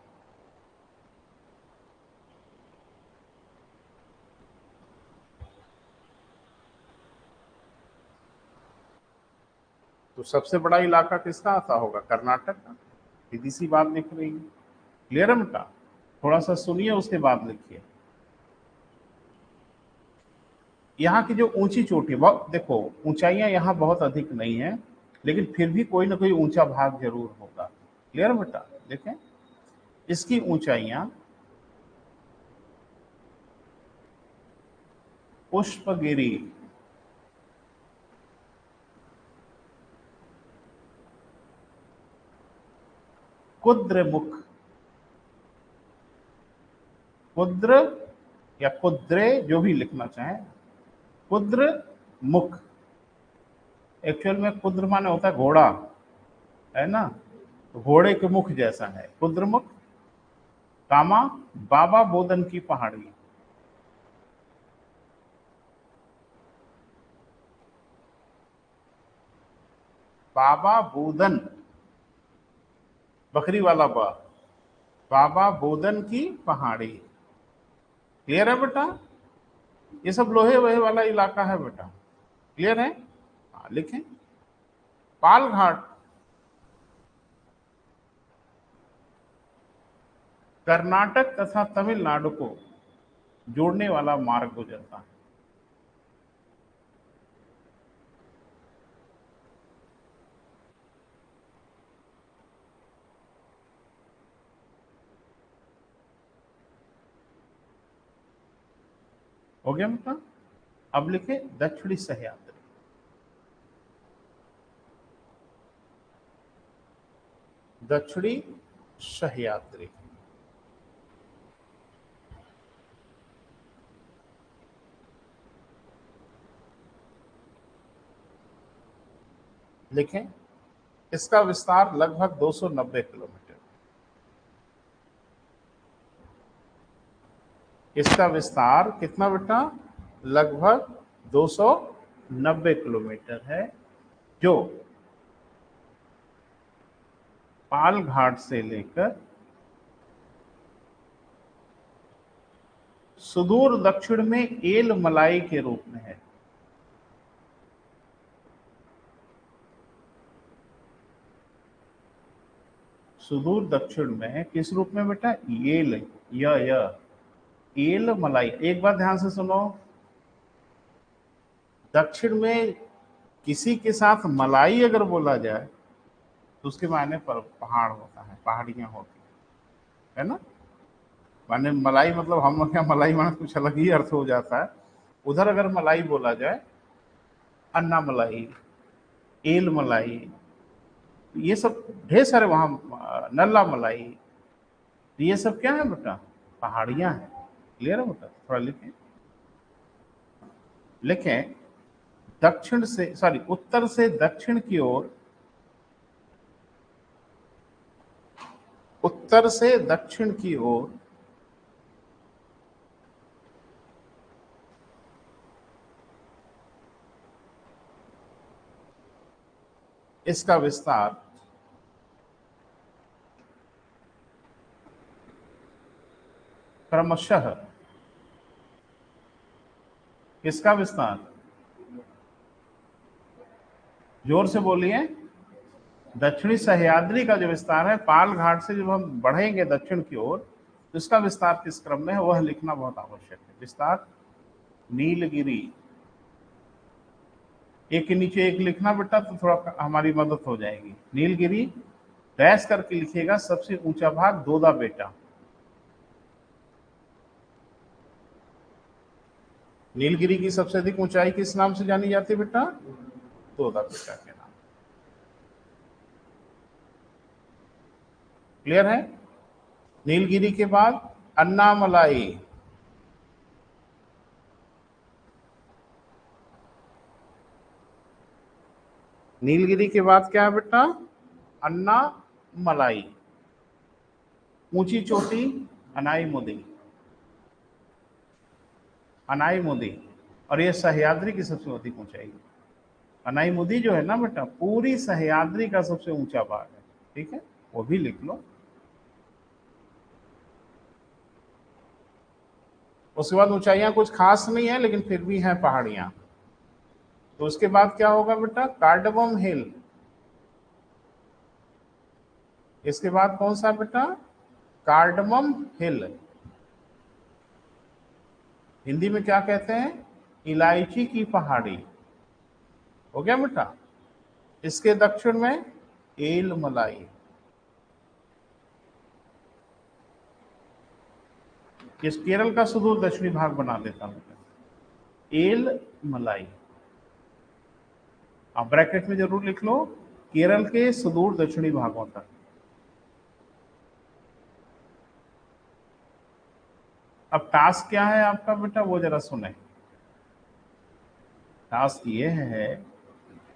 तो सबसे बड़ा इलाका किसका आता होगा? कर्नाटक का। सीधी सी बात लिख रही है। क्लियर है बेटा? थोड़ा सा सुनिए, उसके बाद लिखिए। यहाँ की जो ऊंची चोटी, बहुत देखो, ऊंचाइयां यहाँ बहुत अधिक नहीं है, लेकिन फिर भी कोई ना कोई ऊंचा भाग जरूर होगा। क्लियर है बेटा? देखें, इसकी ऊंचाइयां पुष्पगिरी, कुद्रमुख, कुद्र या कुद्रे जो भी लिखना चाहें, कुद्र मुख। एक्चुअल में कुद्र माने होता है घोड़ा, है ना, तो घोड़े के मुख जैसा है कुद्रमुख। कामा, बाबा बोदन की पहाड़ी, बाबा बोदन, बकरी वाला बाबा बोदन की पहाड़ी। क्लियर है बेटा? ये सब लोहे वहे वाला इलाका है बेटा। क्लियर है? हाँ, लिखें। पाल घाट कर्नाटक तथा तमिलनाडु को जोड़ने वाला मार्ग गुजरता है। हो गया बेटा? अब लिखे दक्षिणी सह्याद्री। दक्षिणी सह्याद्री, लिखें। इसका विस्तार लगभग 290 किलोमीटर। इसका विस्तार कितना बेटा? लगभग 290 किलोमीटर है, जो पाल घाट से लेकर सुदूर दक्षिण में एल मलाई के रूप में है। सुदूर दक्षिण में किस रूप में बेटा? येल, एल मलाई। एक बार ध्यान से सुनो, दक्षिण में किसी के साथ मलाई अगर बोला जाए तो उसके मायने पर पहाड़ होता है, पहाड़ियां होती है ना। माने मलाई मतलब हम लोग क्या मलाई माने कुछ अलग ही अर्थ हो जाता है। उधर अगर मलाई बोला जाए, अन्ना मलाई, एल मलाई, ये सब ढेर सारे वहां, नल्ला मलाई, ये सब क्या है बेटा? पहाड़ियां हैं। क्लियर है बेटा? थोड़ा लिखें। लिखें, दक्षिण से सॉरी उत्तर से दक्षिण की ओर, उत्तर से दक्षिण की ओर इसका विस्तार क्रमशः, किसका विस्तार? जोर से बोलिए। दक्षिणी सह्याद्री का जो विस्तार है, पाल घाट से जब हम बढ़ेंगे दक्षिण की ओर, तो इसका विस्तार किस क्रम में है वह लिखना बहुत आवश्यक है। विस्तार नीलगिरी, एक के नीचे एक लिखना बेटा, तो थोड़ा हमारी मदद हो जाएगी। नीलगिरी डैश करके लिखिएगा, सबसे ऊंचा भाग दोदा बेटा। नीलगिरी की सबसे अधिक ऊंचाई किस नाम से जानी जाती है बेटा? दोदा बेटा के नाम। क्लियर है? नीलगिरी के बाद अन्नामलाई, नीलगिरी के बाद क्या है बेटा? अन्ना मलाई। ऊंची चोटी अनाई मुदी, अनाई मुदी, और ये सह्याद्री की सबसे अधिक ऊंचाई। अनाई मुदी जो है ना बेटा, पूरी सह्याद्री का सबसे ऊंचा भाग है। ठीक है, वो भी लिख लो। उसके बाद ऊंचाइयां कुछ खास नहीं है, लेकिन फिर भी हैं पहाड़ियां। तो उसके बाद क्या होगा बेटा? कार्डमम हिल। इसके बाद कौन सा बेटा? कार्डमम हिल। हिंदी में क्या कहते हैं? इलायची की पहाड़ी। हो गया बेटा? इसके दक्षिण में एल मलाई। इस केरल का सुदूर दक्षिणी भाग बना देता हूं। एल मलाई। आप ब्रैकेट में जरूर लिख लो, केरल के सुदूर दक्षिणी भागों तक। अब टास्क क्या है आपका बेटा, वो जरा सुने। टास्क ये है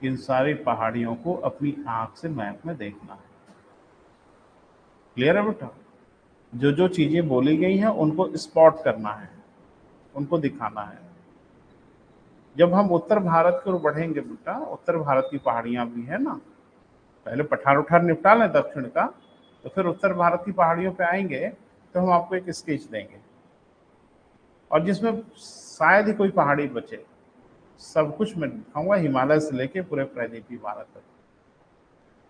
कि इन सारी पहाड़ियों को अपनी आंख से मैप में देखना है। क्लियर है बेटा? जो जो चीजें बोली गई हैं उनको स्पॉट करना है, उनको दिखाना है। जब हम उत्तर भारत की ओर बढ़ेंगे बेटा, उत्तर भारत की पहाड़ियां भी है ना, पहले पठार उठार निपटा लें दक्षिण का, तो फिर उत्तर भारत की पहाड़ियों पे आएंगे तो हम आपको एक स्केच देंगे, और जिसमें शायद ही कोई पहाड़ी बचे। सब कुछ मैं दिखाऊंगा, हिमालय से लेके पूरे प्रायद्वीपीय भारत तक।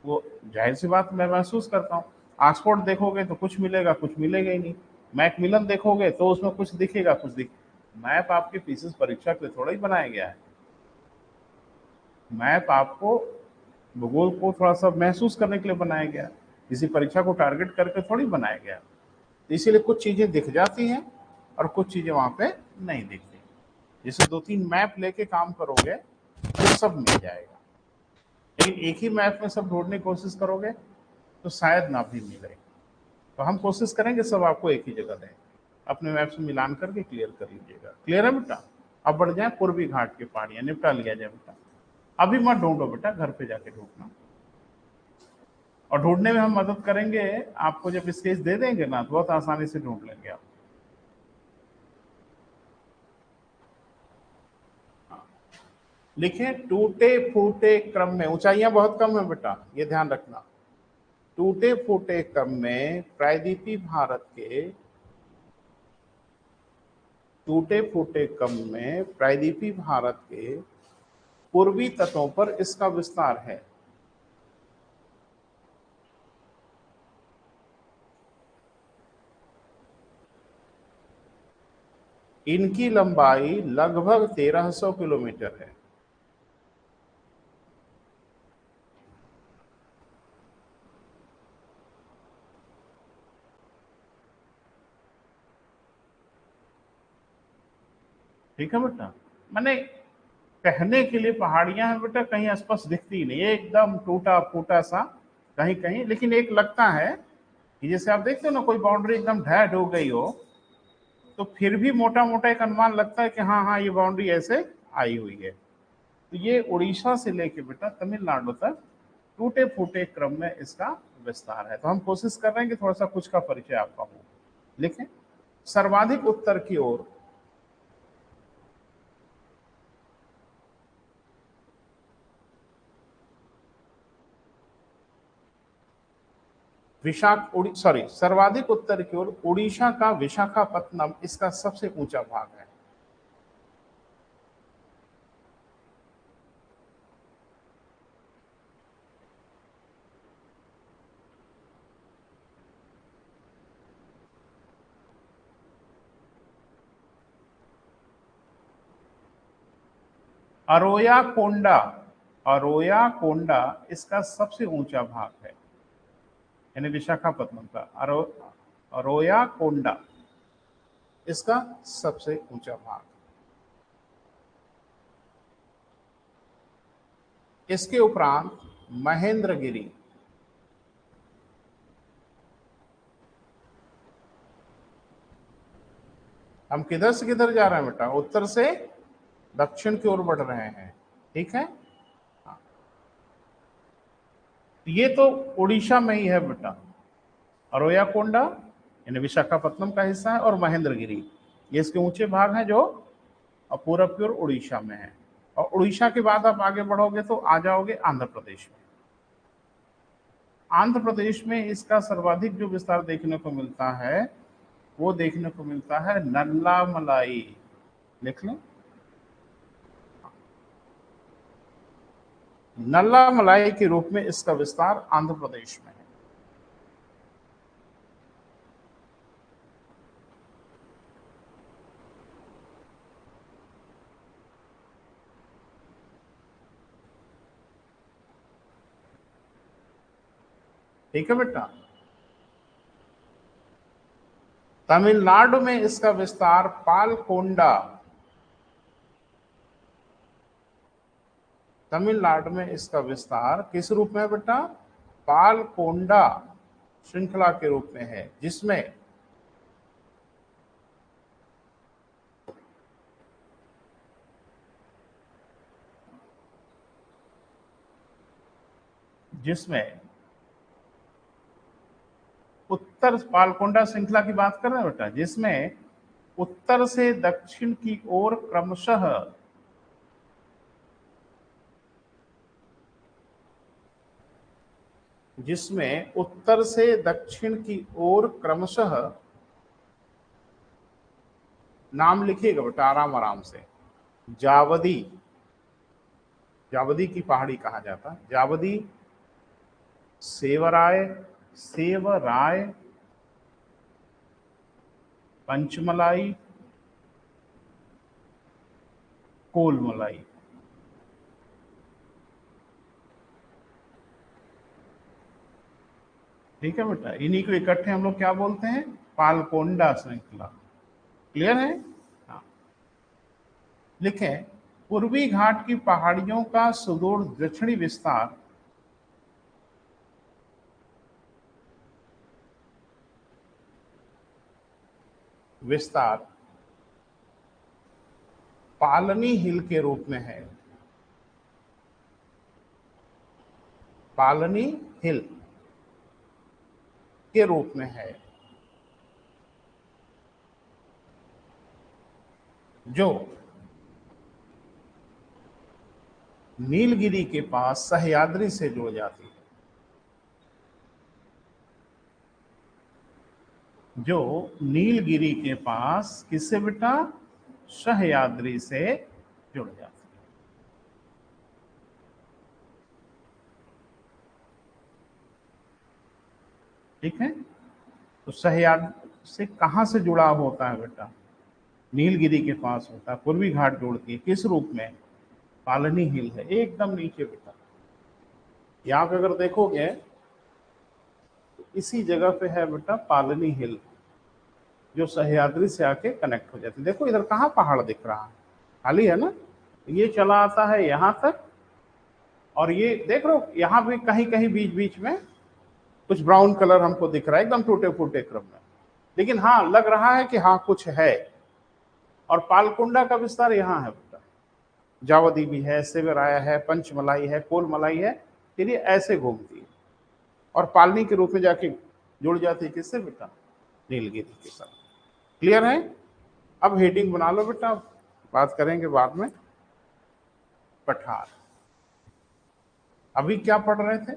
वो जाहिर सी बात मैं महसूस करता हूँ। ऑक्सफोर्ड देखोगे तो कुछ मिलेगा, कुछ मिलेगा ही नहीं। मैकमिलन देखोगे तो उसमें कुछ दिखेगा, कुछ दिख। मैप आपके पीसीएस परीक्षा के लिए थोड़ा ही बनाया गया है। मैप आपको भूगोल को थोड़ा सा महसूस करने के लिए बनाया गया है, किसी परीक्षा को टारगेट करके थोड़ी बनाया गया है। तो इसीलिए कुछ चीजें दिख जाती हैं और कुछ चीजें वहां पे नहीं दिखती। जैसे 2-3 मैप लेके काम करोगे तो सब मिल जाएगा, लेकिन एक ही मैप में सब ढूंढने की कोशिश करोगे तो शायद ना भी मिले। तो हम कोशिश करेंगे सब आपको एक ही जगह दें, अपने मैप से मिलान करके क्लियर कर लीजिएगा। क्लियर है बेटा? अब बढ़ जाए पूर्वी घाट की पहाड़ियां, निपटा लिया जाए बेटा। अभी मत ढूंढो बेटा, घर पे जाके ढूंढना, और ढूंढने में हम मदद करेंगे। आपको जब स्केच दे देंगे ना तो बहुत आसानी से ढूंढ लेंगे आप। लिखें, टूटे फूटे क्रम में, ऊंचाइयां बहुत कम है बेटा, ये ध्यान रखना। टूटे फूटे क्रम में प्रायद्वीपीय भारत के, टूटे फूटे क्रम में प्रायद्वीपीय भारत के पूर्वी तटों पर इसका विस्तार है। इनकी लंबाई लगभग 1300 किलोमीटर है। ठीक है बेटा? मैंने कहने के लिए पहाड़ियां हैं बेटा, कहीं स्पष्ट दिखती ही नहीं, एकदम टूटा फूटा सा कहीं कहीं। लेकिन एक लगता है कि जैसे आप देखते हो ना, कोई बाउंड्री एकदम ढैट हो गई हो, तो फिर भी मोटा मोटा एक अनुमान लगता है कि हाँ हाँ ये बाउंड्री ऐसे आई हुई है। तो ये उड़ीसा से लेके बेटा तमिलनाडु तक टूटे फूटे क्रम में इसका विस्तार है। तो हम कोशिश कर रहे हैं कि थोड़ा सा कुछ का परिचय आपका हो। लिखें, सर्वाधिक उत्तर की ओर सर्वाधिक उत्तर की ओर उड़ीसा का विशाखापत्तनम इसका सबसे ऊंचा भाग है। अरोया कोंडा, अरोया कोंडा इसका सबसे ऊंचा भाग है, यानी विशाखापत्तनम का अरोया कोंडा इसका सबसे ऊंचा भाग। इसके उपरांत महेंद्रगिरी। हम किधर से किधर जा रहे हैं बेटा? उत्तर से दक्षिण की ओर बढ़ रहे हैं। ठीक है? ये तो उड़ीसा में ही है बेटा। अरोया कोंडा यानी विशाखापत्तनम का हिस्सा है, और महेंद्रगिरी ये इसके ऊंचे भाग हैं जो पूरब की ओर उड़ीसा में है। और उड़ीसा के बाद आप आगे बढ़ोगे तो आ जाओगे आंध्र प्रदेश में। आंध्र प्रदेश में इसका सर्वाधिक जो विस्तार देखने को मिलता है वो देखने को मिलता है नल्ला मलाई। लिख लें, नल्ला मलाई के रूप में इसका विस्तार आंध्र प्रदेश में है। ठीक है बेटा? तमिलनाडु में इसका विस्तार पालकोंडा, तमिलनाडु में इसका विस्तार किस रूप में बेटा? पालकोंडा श्रृंखला के रूप में है, जिसमें उत्तर, पालकोंडा श्रृंखला की बात कर रहे हैं बेटा, जिसमें उत्तर से दक्षिण की ओर क्रमशः नाम लिखिएगा बेटा आराम आराम से। जावदी, जावदी की पहाड़ी कहा जाता, जावदी, सेवराय, पंचमलाई, कोलमलाई। ठीक है बेटा, इन्हीं को इकट्ठे हम लोग क्या बोलते हैं? पालकोंडा श्रृंखला। क्लियर है? हाँ, लिखें, पूर्वी घाट की पहाड़ियों का सुदूर दक्षिणी विस्तार पालनी हिल के रूप में है। पालनी हिल के रूप में है, जो नीलगिरी के पास सह्याद्री से जुड़ जाती है, जो नीलगिरी के पास किससे बेटा? सह्याद्री से जुड़ जाती है। ठीक है, तो सह्याद्री से कहां से जुड़ा होता है बेटा? नीलगिरी के पास होता है, पूर्वी घाट जोड़ती है, किस रूप में? पालनी हिल है, एकदम नीचे बेटा। यहां पे अगर देखोगे तो इसी जगह पे है बेटा पालनी हिल, जो सह्याद्री से आके कनेक्ट हो जाती है। देखो इधर कहाँ पहाड़ दिख रहा है, खाली है ना। ये चला आता है यहां तक, और ये देख रहे हो यहाँ भी कहीं कहीं बीच बीच में कुछ ब्राउन कलर हमको दिख रहा है, एकदम टूटे फूटे क्रम में, लेकिन हाँ लग रहा है कि हाँ कुछ है। और पालकोंडा का विस्तार यहाँ है बेटा, जावदी भी है, सेवराया है, पंचमलाई है, कोलमलाई है, फिर ये ऐसे घूमती है और पालनी के रूप में जाके जुड़ जाती है किससे बेटा? नीलगिरी के साथ। क्लियर है? अब हेडिंग बना लो बेटा, बात करेंगे बाद में। पठार, अभी क्या पढ़ रहे थे?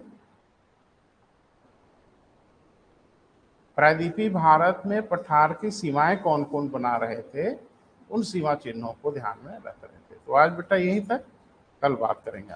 प्रायद्वीपीय भारत में पठार की सीमाएं कौन कौन बना रहे थे, उन सीमा चिन्हों को ध्यान में रख रहे थे। तो आज बेटा यहीं तक, कल बात करेंगे।